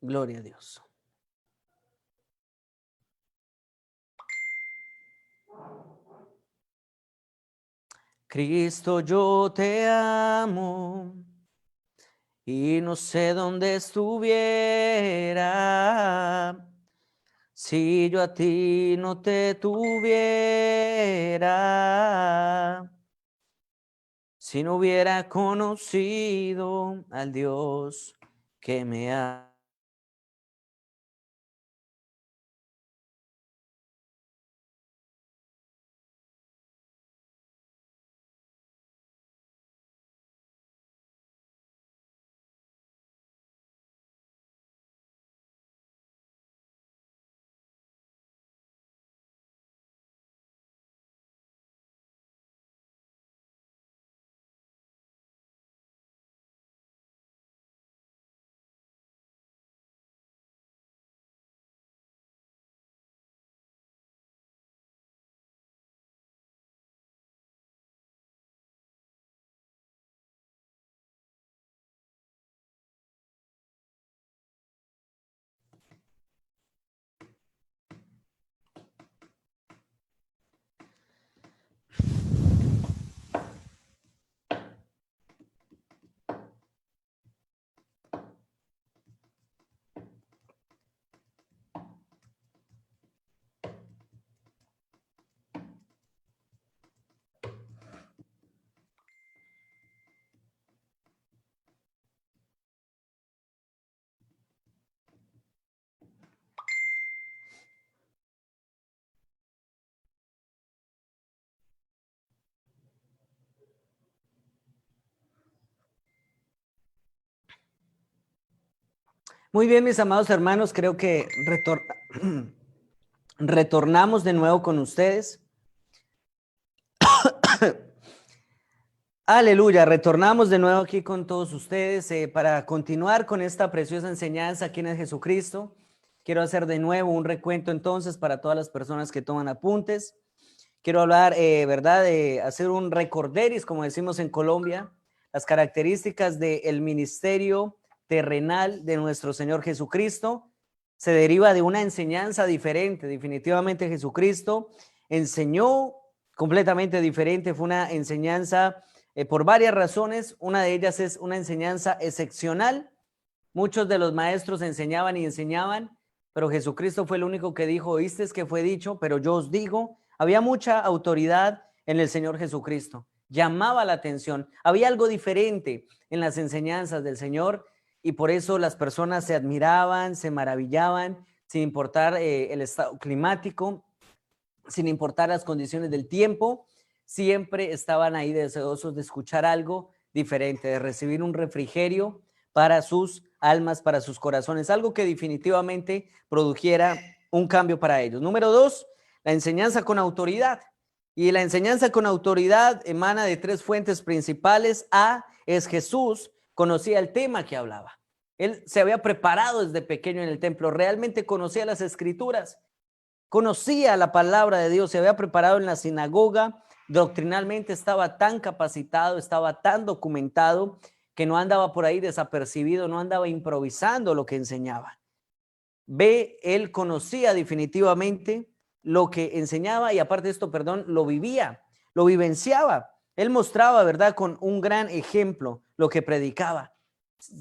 Gloria a Dios. Cristo, yo te amo y no sé dónde estuviera si yo a ti no te tuviera, si no hubiera conocido al Dios que me ama. Muy bien, mis amados hermanos, creo que retornamos de nuevo con ustedes. Aleluya, retornamos de nuevo aquí con todos ustedes para continuar con esta preciosa enseñanza quién es Jesucristo. Quiero hacer de nuevo un recuento entonces para todas las personas que toman apuntes. Quiero hablar, ¿verdad?, de hacer un recorderis, como decimos en Colombia, las características del ministerio terrenal de nuestro Señor Jesucristo. Se deriva de una enseñanza diferente. Definitivamente Jesucristo enseñó completamente diferente. Fue una enseñanza por varias razones. Una de ellas es una enseñanza excepcional. Muchos de los maestros enseñaban y enseñaban, pero Jesucristo fue el único que dijo, oísteis que fue dicho, pero yo os digo. Había mucha autoridad en el Señor Jesucristo. Llamaba la atención. Había algo diferente en las enseñanzas del Señor y por eso las personas se admiraban, se maravillaban, sin importar el estado climático, sin importar las condiciones del tiempo. Siempre estaban ahí deseosos de escuchar algo diferente, de recibir un refrigerio para sus almas, para sus corazones, algo que definitivamente produjera un cambio para ellos. Número 2, la enseñanza con autoridad. Y la enseñanza con autoridad emana de tres fuentes principales. A es Jesús, conocía el tema que hablaba. Él se había preparado desde pequeño en el templo, realmente conocía las escrituras, conocía la palabra de Dios, se había preparado en la sinagoga, doctrinalmente estaba tan capacitado, estaba tan documentado que no andaba por ahí desapercibido, no andaba improvisando lo que enseñaba. Él conocía definitivamente lo que enseñaba y aparte de esto, perdón, lo vivía, lo vivenciaba. Él mostraba, ¿verdad?, con un gran ejemplo lo que predicaba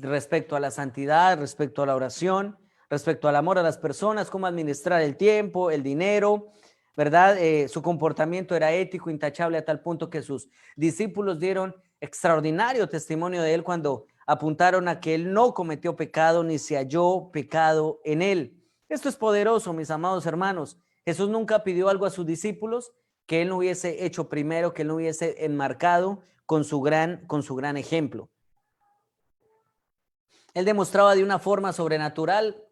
respecto a la santidad, respecto a la oración, respecto al amor a las personas, cómo administrar el tiempo, el dinero, ¿verdad? Su comportamiento era ético, intachable a tal punto que sus discípulos dieron extraordinario testimonio de él cuando apuntaron a que él no cometió pecado ni se halló pecado en él. Esto es poderoso, mis amados hermanos. Jesús nunca pidió algo a sus discípulos que él no hubiese hecho primero, que él no hubiese enmarcado con su gran ejemplo. Él demostraba de una forma sobrenatural,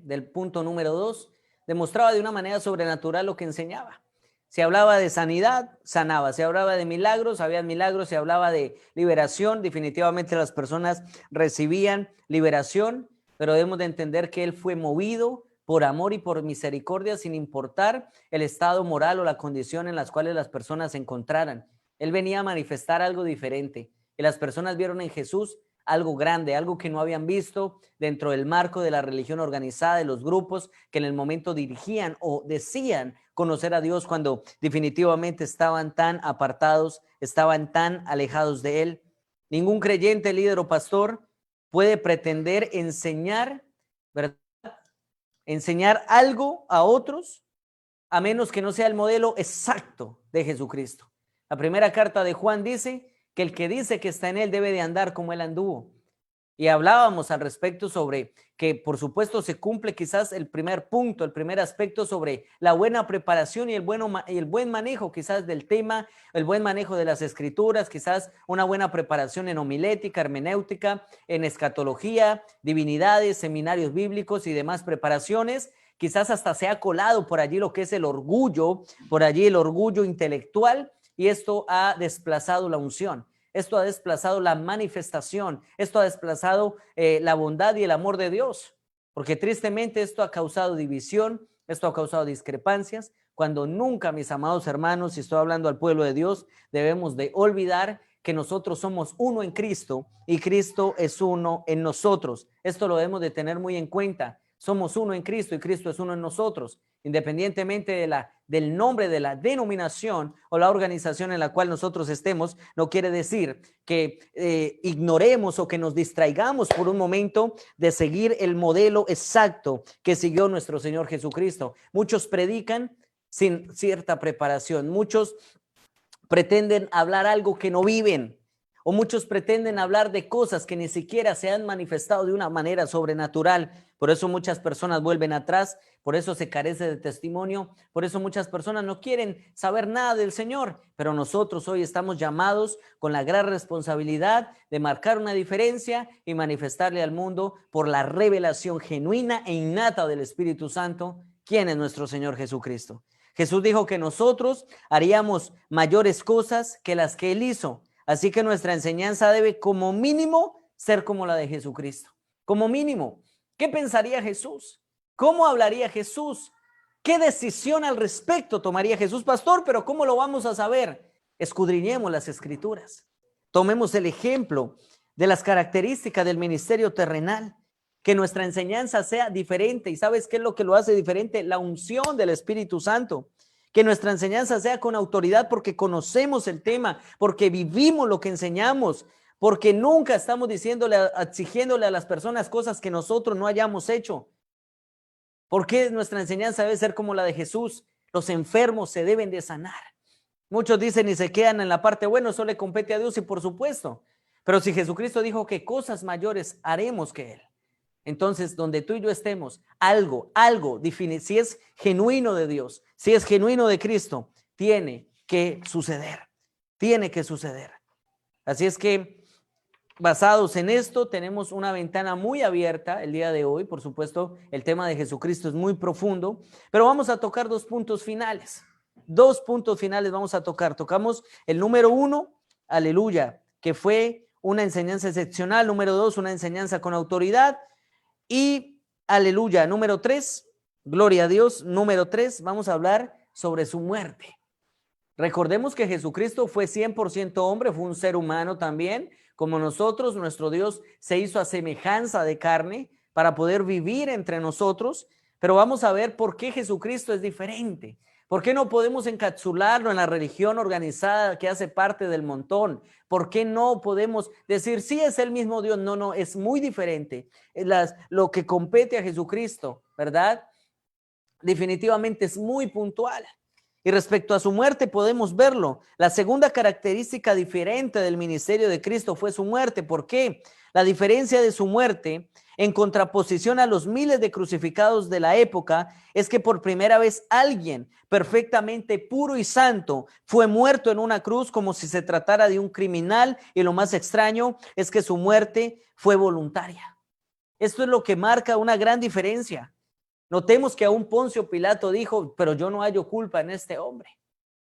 del punto número 2, demostraba de una manera sobrenatural lo que enseñaba. Se hablaba de sanidad, sanaba. Se hablaba de milagros, había milagros. Se hablaba de liberación, definitivamente las personas recibían liberación, pero debemos de entender que él fue movido por amor y por misericordia sin importar el estado moral o la condición en las cuales las personas se encontraran. Él venía a manifestar algo diferente y las personas vieron en Jesús algo grande, algo que no habían visto dentro del marco de la religión organizada, de los grupos que en el momento dirigían o decían conocer a Dios cuando definitivamente estaban tan apartados, estaban tan alejados de Él. Ningún creyente, líder o pastor puede pretender enseñar, ¿verdad?, enseñar algo a otros a menos que no sea el modelo exacto de Jesucristo. La primera carta de Juan dice que el que dice que está en él debe de andar como él anduvo. Y hablábamos al respecto sobre que, por supuesto, se cumple quizás el primer punto, el primer aspecto sobre la buena preparación y el buen manejo quizás del tema, el buen manejo de las escrituras, quizás una buena preparación en homilética, hermenéutica, en escatología, divinidades, seminarios bíblicos y demás preparaciones. Quizás hasta se ha colado por allí lo que es el orgullo, por allí el orgullo intelectual, y esto ha desplazado la unción. Esto ha desplazado la manifestación, esto ha desplazado la bondad y el amor de Dios, porque tristemente esto ha causado división, esto ha causado discrepancias, cuando nunca, mis amados hermanos, si estoy hablando al pueblo de Dios, debemos de olvidar que nosotros somos uno en Cristo y Cristo es uno en nosotros. Esto lo debemos de tener muy en cuenta. Somos uno en Cristo y Cristo es uno en nosotros, independientemente del nombre de la denominación o la organización en la cual nosotros estemos. No quiere decir que ignoremos o que nos distraigamos por un momento de seguir el modelo exacto que siguió nuestro Señor Jesucristo. Muchos predican sin cierta preparación, muchos pretenden hablar algo que no viven, o muchos pretenden hablar de cosas que ni siquiera se han manifestado de una manera sobrenatural. Por eso muchas personas vuelven atrás, por eso se carece de testimonio, por eso muchas personas no quieren saber nada del Señor. Pero nosotros hoy estamos llamados con la gran responsabilidad de marcar una diferencia y manifestarle al mundo por la revelación genuina e innata del Espíritu Santo, quién es nuestro Señor Jesucristo. Jesús dijo que nosotros haríamos mayores cosas que las que Él hizo. Así que nuestra enseñanza debe como mínimo ser como la de Jesucristo. Como mínimo, ¿qué pensaría Jesús? ¿Cómo hablaría Jesús? ¿Qué decisión al respecto tomaría Jesús, pastor? Pero ¿cómo lo vamos a saber? Escudriñemos las Escrituras. Tomemos el ejemplo de las características del ministerio terrenal. Que nuestra enseñanza sea diferente. ¿Y sabes qué es lo que lo hace diferente? La unción del Espíritu Santo. Que nuestra enseñanza sea con autoridad porque conocemos el tema, porque vivimos lo que enseñamos, porque nunca estamos exigiéndole a las personas cosas que nosotros no hayamos hecho. Porque nuestra enseñanza debe ser como la de Jesús. Los enfermos se deben de sanar. Muchos dicen y se quedan en la parte, bueno, eso le compete a Dios y por supuesto. Pero si Jesucristo dijo que cosas mayores haremos que Él. Entonces, donde tú y yo estemos, algo define, si es genuino de Dios, si es genuino de Cristo, tiene que suceder, Así es que, basados en esto, tenemos una ventana muy abierta el día de hoy. Por supuesto, el tema de Jesucristo es muy profundo, pero vamos a tocar dos puntos finales vamos a tocar. Tocamos el número 1, aleluya, que fue una enseñanza excepcional. Número 2, una enseñanza con autoridad. Y aleluya, número 3, gloria a Dios. Número 3, vamos a hablar sobre su muerte. Recordemos que Jesucristo fue 100% hombre, fue un ser humano también, como nosotros, nuestro Dios se hizo a semejanza de carne para poder vivir entre nosotros, pero vamos a ver por qué Jesucristo es diferente. ¿Por qué no podemos encapsularlo en la religión organizada que hace parte del montón? ¿Por qué no podemos decir, sí, es el mismo Dios? No, no, es muy diferente. Lo que compete a Jesucristo, ¿verdad? Definitivamente es muy puntual. Y respecto a su muerte podemos verlo. La segunda característica diferente del ministerio de Cristo fue su muerte. ¿Por qué? La diferencia de su muerte, en contraposición a los miles de crucificados de la época, es que por primera vez alguien perfectamente puro y santo fue muerto en una cruz como si se tratara de un criminal, y lo más extraño es que su muerte fue voluntaria. Esto es lo que marca una gran diferencia. Notemos que aún Poncio Pilato dijo, pero yo no hallo culpa en este hombre.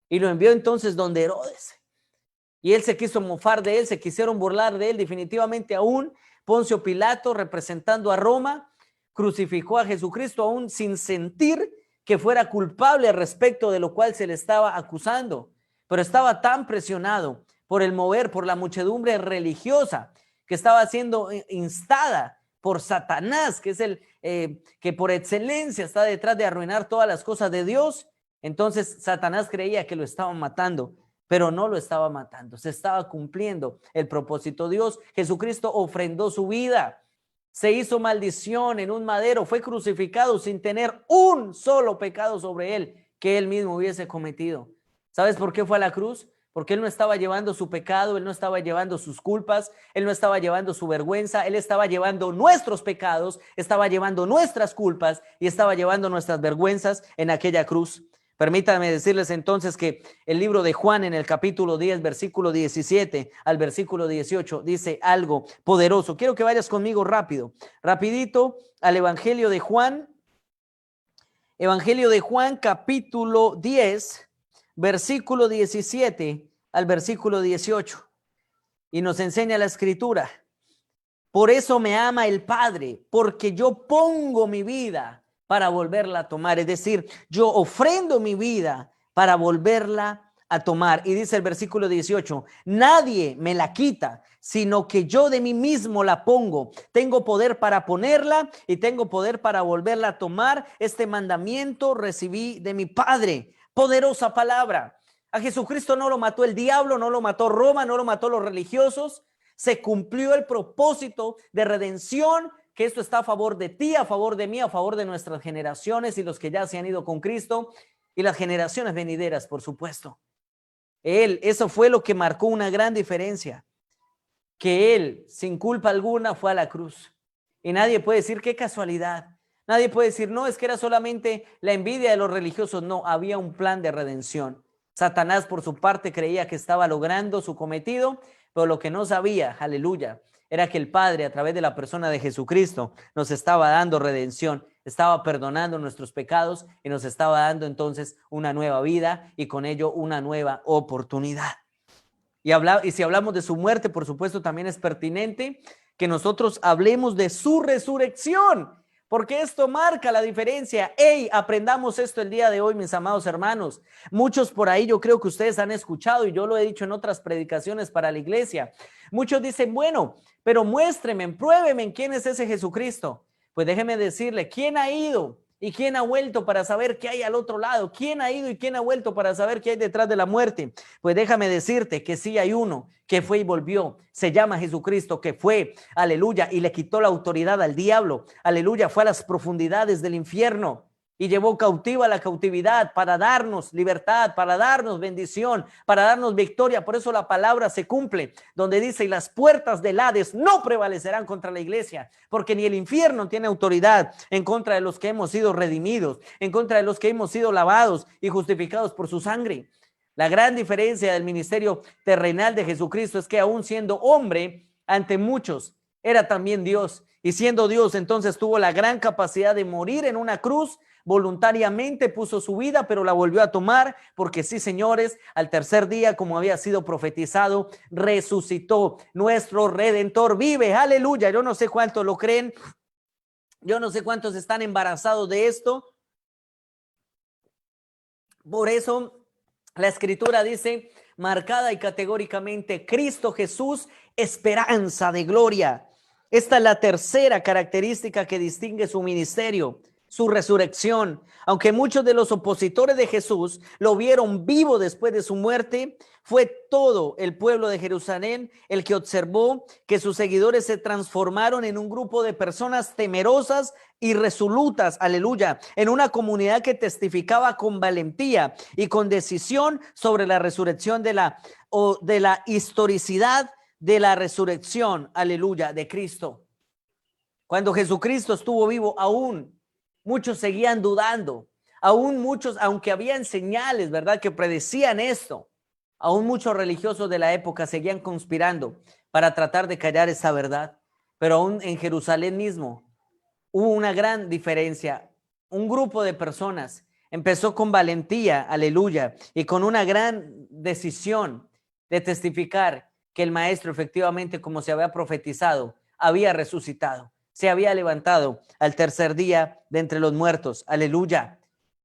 Y lo envió entonces donde Herodes. Y él se quiso mofar de él, se quisieron burlar de él. Definitivamente aún Poncio Pilato, representando a Roma, crucificó a Jesucristo aún sin sentir que fuera culpable respecto de lo cual se le estaba acusando. Pero estaba tan presionado por el mover, por la muchedumbre religiosa que estaba siendo instada por Satanás, que es el que por excelencia está detrás de arruinar todas las cosas de Dios. Entonces Satanás creía que lo estaban matando, pero no lo estaba matando, se estaba cumpliendo el propósito. Dios, Jesucristo ofrendó su vida, se hizo maldición en un madero, fue crucificado sin tener un solo pecado sobre él que él mismo hubiese cometido. ¿Sabes por qué fue a la cruz? Porque él no estaba llevando su pecado, él no estaba llevando sus culpas, él no estaba llevando su vergüenza, él estaba llevando nuestros pecados, estaba llevando nuestras culpas y estaba llevando nuestras vergüenzas en aquella cruz. Permítanme decirles entonces que el libro de Juan en el capítulo 10, versículo 17 al versículo 18 dice algo poderoso. Quiero que vayas conmigo rapidito al Evangelio de Juan. Evangelio de Juan capítulo 10, versículo 17 al versículo 18. Y nos enseña la escritura. Por eso me ama el Padre, porque yo pongo mi vida para volverla a tomar. Es decir, yo ofrendo mi vida para volverla a tomar. Y dice el versículo 18, nadie me la quita, sino que yo de mí mismo la pongo. Tengo poder para ponerla y tengo poder para volverla a tomar. Este mandamiento recibí de mi Padre. Poderosa palabra. A Jesucristo no lo mató el diablo, no lo mató Roma, no lo mató los religiosos. Se cumplió el propósito de redención, que esto está a favor de ti, a favor de mí, a favor de nuestras generaciones y los que ya se han ido con Cristo y las generaciones venideras, por supuesto. Eso fue lo que marcó una gran diferencia, que él, sin culpa alguna, fue a la cruz. Y nadie puede decir qué casualidad. Nadie puede decir, no, es que era solamente la envidia de los religiosos. No, había un plan de redención. Satanás, por su parte, creía que estaba logrando su cometido, pero lo que no sabía, aleluya, era que el Padre, a través de la persona de Jesucristo, nos estaba dando redención, estaba perdonando nuestros pecados y nos estaba dando entonces una nueva vida y con ello una nueva oportunidad. Y si hablamos de su muerte, por supuesto, también es pertinente que nosotros hablemos de su resurrección, porque esto marca la diferencia. Aprendamos esto el día de hoy, mis amados hermanos. Muchos por ahí, yo creo que ustedes han escuchado, y yo lo he dicho en otras predicaciones para la iglesia. Muchos dicen, bueno, pero muéstreme, pruébeme en quién es ese Jesucristo. Pues déjeme decirle, ¿quién ha ido y quién ha vuelto para saber qué hay al otro lado? ¿Quién ha ido y quién ha vuelto para saber qué hay detrás de la muerte? Pues déjame decirte que sí hay uno que fue y volvió. Se llama Jesucristo, que fue, aleluya, y le quitó la autoridad al diablo. Aleluya, fue a las profundidades del infierno y llevó cautiva la cautividad para darnos libertad, para darnos bendición, para darnos victoria. Por eso la palabra se cumple, donde dice, y las puertas del Hades no prevalecerán contra la iglesia, porque ni el infierno tiene autoridad en contra de los que hemos sido redimidos, en contra de los que hemos sido lavados y justificados por su sangre. La gran diferencia del ministerio terrenal de Jesucristo es que aún siendo hombre, ante muchos, era también Dios. Y siendo Dios, entonces tuvo la gran capacidad de morir en una cruz. Voluntariamente puso su vida, pero la volvió a tomar, porque sí, señores, al tercer día, como había sido profetizado, resucitó. Nuestro Redentor vive, aleluya. Yo no sé cuántos lo creen, yo no sé cuántos están embarazados de esto. Por eso la escritura dice, marcada y categóricamente: Cristo Jesús, esperanza de gloria. Esta es la tercera característica que distingue su ministerio, su resurrección. Aunque muchos de los opositores de Jesús lo vieron vivo después de su muerte, fue todo el pueblo de Jerusalén el que observó que sus seguidores se transformaron en un grupo de personas temerosas y resolutas, aleluya, en una comunidad que testificaba con valentía y con decisión sobre la resurrección de la historicidad de la resurrección, aleluya, de Cristo. Cuando Jesucristo estuvo vivo, aún muchos seguían dudando, aún muchos, aunque habían señales, ¿verdad?, que predecían esto, aún muchos religiosos de la época seguían conspirando para tratar de callar esa verdad. Pero aún en Jerusalén mismo hubo una gran diferencia. Un grupo de personas empezó con valentía, aleluya, y con una gran decisión de testificar que el maestro, efectivamente, como se había profetizado, había resucitado, se había levantado al tercer día de entre los muertos, aleluya.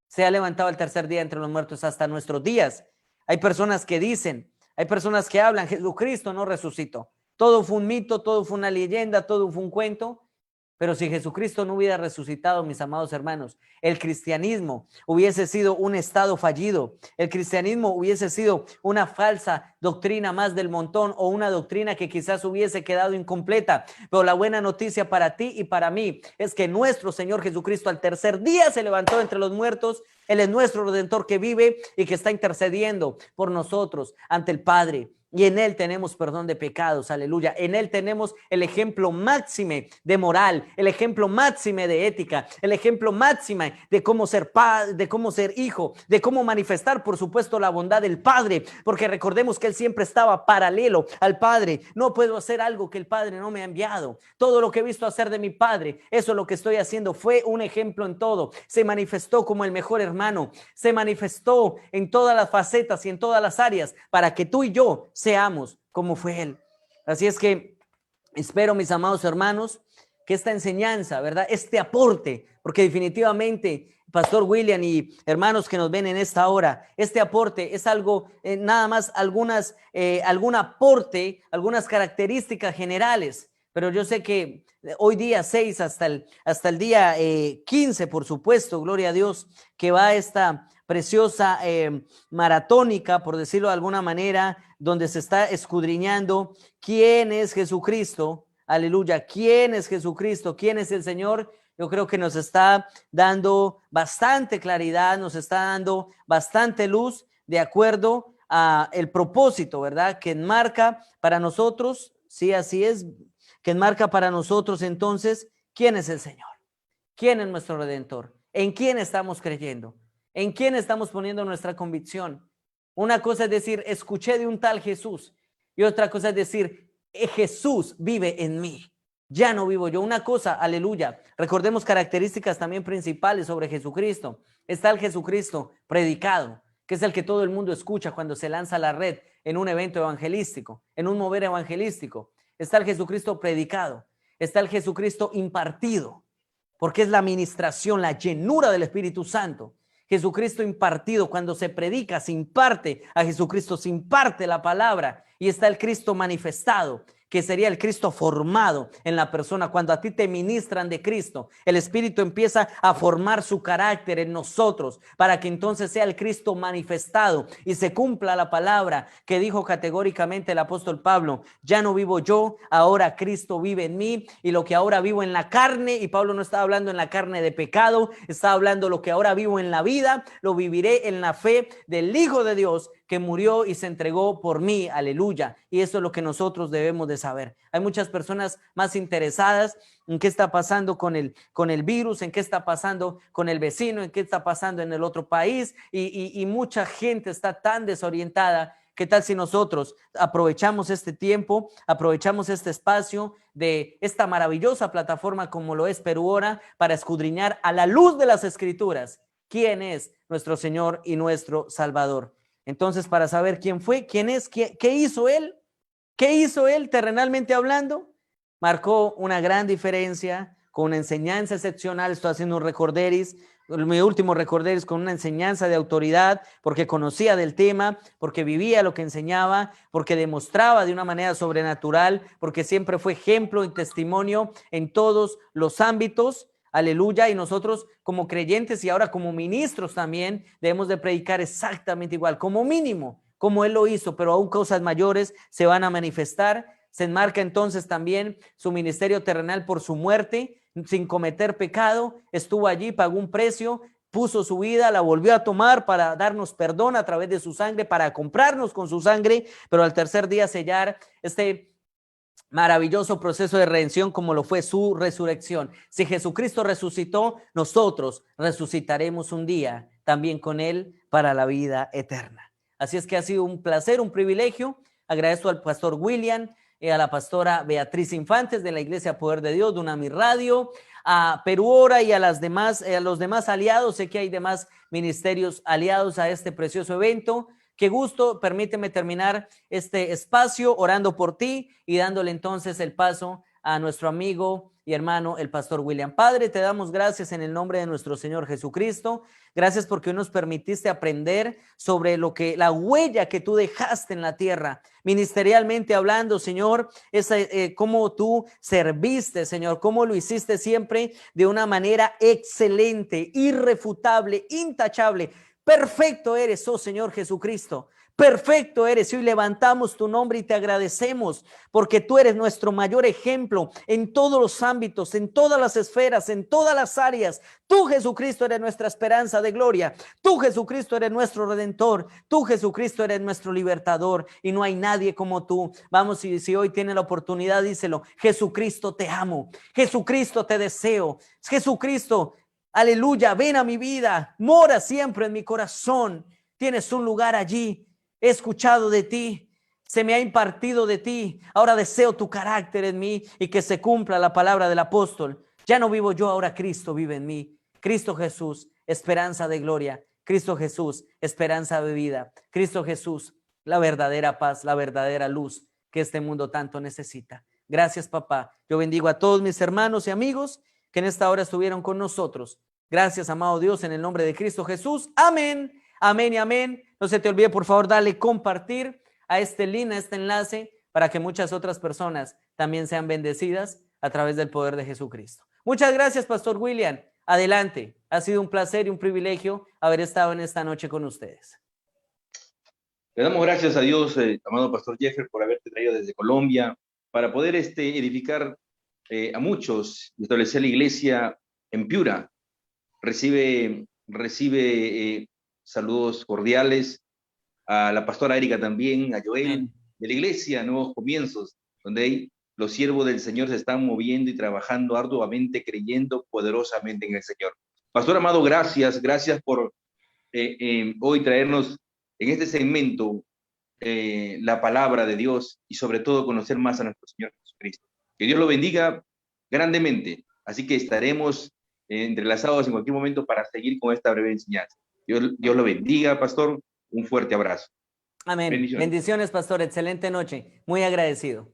Se ha levantado al tercer día entre los muertos hasta nuestros días. Hay personas que dicen, hay personas que hablan: Jesucristo no resucitó, todo fue un mito, todo fue una leyenda, todo fue un cuento. Pero si Jesucristo no hubiera resucitado, mis amados hermanos, el cristianismo hubiese sido un estado fallido. El cristianismo hubiese sido una falsa doctrina más del montón, o una doctrina que quizás hubiese quedado incompleta. Pero la buena noticia para ti y para mí es que nuestro Señor Jesucristo al tercer día se levantó entre los muertos. Él es nuestro Redentor que vive y que está intercediendo por nosotros ante el Padre. Y en Él tenemos perdón de pecados, aleluya. En Él tenemos el ejemplo máxime de moral, el ejemplo máxime de ética, el ejemplo máxime de cómo ser padre, de cómo ser hijo, de cómo manifestar, por supuesto, la bondad del Padre. Porque recordemos que Él siempre estaba paralelo al Padre. No puedo hacer algo que el Padre no me ha enviado. Todo lo que he visto hacer de mi Padre, eso es lo que estoy haciendo. Fue un ejemplo en todo. Se manifestó como el mejor hermano. Se manifestó en todas las facetas y en todas las áreas para que tú y yo seamos como fue Él. Así es que espero, mis amados hermanos, que esta enseñanza, ¿verdad?, este aporte, porque definitivamente, Pastor William y hermanos que nos ven en esta hora, este aporte es algo, nada más algún aporte, algunas características generales. Pero yo sé que hoy día 6 hasta el día 15, por supuesto, gloria a Dios, que va esta preciosa maratónica, por decirlo de alguna manera, donde se está escudriñando quién es Jesucristo, aleluya, quién es Jesucristo, quién es el Señor. Yo creo que nos está dando bastante claridad, nos está dando bastante luz de acuerdo a el propósito, ¿verdad?, que enmarca para nosotros, sí, así es, que enmarca para nosotros entonces quién es el Señor, quién es nuestro Redentor, en quién estamos creyendo, en quién estamos poniendo nuestra convicción. Una cosa es decir, escuché de un tal Jesús, y otra cosa es decir, Jesús vive en mí, ya no vivo yo. Una cosa, aleluya, recordemos características también principales sobre Jesucristo. Está el Jesucristo predicado, que es el que todo el mundo escucha cuando se lanza a la red en un evento evangelístico, en un mover evangelístico. Está el Jesucristo predicado, está el Jesucristo impartido, porque es la administración, la llenura del Espíritu Santo. Jesucristo impartido, cuando se predica, se imparte a Jesucristo, se imparte la palabra, y está el Cristo manifestado, que sería el Cristo formado en la persona. Cuando a ti te ministran de Cristo, el Espíritu empieza a formar su carácter en nosotros, para que entonces sea el Cristo manifestado y se cumpla la palabra que dijo categóricamente el apóstol Pablo: ya no vivo yo, ahora Cristo vive en mí, y lo que ahora vivo en la carne, y Pablo no estaba hablando en la carne de pecado, estaba hablando lo que ahora vivo en la vida, lo viviré en la fe del Hijo de Dios, que murió y se entregó por mí, aleluya. Y eso es lo que nosotros debemos de saber. Hay muchas personas más interesadas en qué está pasando con el virus, en qué está pasando con el vecino, en qué está pasando en el otro país, y mucha gente está tan desorientada. ¿Qué tal si nosotros aprovechamos este tiempo, aprovechamos este espacio de esta maravillosa plataforma como lo es Perú Hora, para escudriñar a la luz de las Escrituras quién es nuestro Señor y nuestro Salvador? Entonces, para saber quién fue, quién es, qué hizo Él, terrenalmente hablando, marcó una gran diferencia con una enseñanza excepcional. Estoy haciendo un recorderis, mi último recorder con una enseñanza de autoridad, porque conocía del tema, porque vivía lo que enseñaba, porque demostraba de una manera sobrenatural, porque siempre fue ejemplo y testimonio en todos los ámbitos. Aleluya. Y nosotros como creyentes y ahora como ministros también debemos de predicar exactamente igual, como mínimo, como él lo hizo, pero aún cosas mayores se van a manifestar. Se enmarca entonces también su ministerio terrenal por su muerte, sin cometer pecado, estuvo allí, pagó un precio, puso su vida, la volvió a tomar para darnos perdón a través de su sangre, para comprarnos con su sangre, pero al tercer día sellar este maravilloso proceso de redención como lo fue su resurrección. Si Jesucristo resucitó, nosotros resucitaremos un día también con él para la vida eterna. Así es que ha sido un placer, un privilegio. Agradezco al pastor William, a la pastora Beatriz Infantes de la Iglesia Poder de Dios, de Unami Radio, a Perú Hora y a los demás aliados. Sé que hay demás ministerios aliados a este precioso evento. Qué gusto, permíteme terminar este espacio orando por ti y dándole entonces el paso a nuestro amigo y hermano, el pastor William. Padre, te damos gracias en el nombre de nuestro Señor Jesucristo. Gracias porque hoy nos permitiste aprender sobre la huella que tú dejaste en la tierra, ministerialmente hablando, Señor, cómo tú serviste, Señor, cómo lo hiciste siempre de una manera excelente, irrefutable, intachable. Perfecto eres, oh Señor Jesucristo. Perfecto eres. Y hoy levantamos tu nombre y te agradecemos porque tú eres nuestro mayor ejemplo en todos los ámbitos, en todas las esferas, en todas las áreas. Tú, Jesucristo, eres nuestra esperanza de gloria. Tú, Jesucristo, eres nuestro redentor. Tú, Jesucristo, eres nuestro libertador y no hay nadie como tú. Vamos, y si hoy tiene la oportunidad, díselo. Jesucristo, te amo. Jesucristo, te deseo. Jesucristo, aleluya, ven a mi vida. Mora siempre en mi corazón. Tienes un lugar allí. He escuchado de ti, se me ha impartido de ti. Ahora deseo tu carácter en mí y que se cumpla la palabra del apóstol. Ya no vivo yo, ahora Cristo vive en mí. Cristo Jesús, esperanza de gloria. Cristo Jesús, esperanza de vida. Cristo Jesús, la verdadera paz, la verdadera luz que este mundo tanto necesita. Gracias, papá. Yo bendigo a todos mis hermanos y amigos que en esta hora estuvieron con nosotros. Gracias, amado Dios, en el nombre de Cristo Jesús. Amén. Amén y amén. No se te olvide, por favor, darle compartir a este link, a este enlace, para que muchas otras personas también sean bendecidas a través del poder de Jesucristo. Muchas gracias, Pastor William. Adelante. Ha sido un placer y un privilegio haber estado en esta noche con ustedes. Le damos gracias a Dios, amado Pastor Jeffer, por haberte traído desde Colombia para poder edificar a muchos y establecer la iglesia en Piura. Recibe saludos cordiales a la pastora Erika también, a Joel, Amén. De la iglesia Nuevos Comienzos, donde los siervos del Señor se están moviendo y trabajando arduamente, creyendo poderosamente en el Señor. Pastor amado, gracias por hoy traernos en este segmento la palabra de Dios y sobre todo conocer más a nuestro Señor Jesucristo. Que Dios lo bendiga grandemente. Así que estaremos entrelazados en cualquier momento para seguir con esta breve enseñanza. Dios lo bendiga, pastor. Un fuerte abrazo. Amén. Bendiciones, pastor. Excelente noche. Muy agradecido.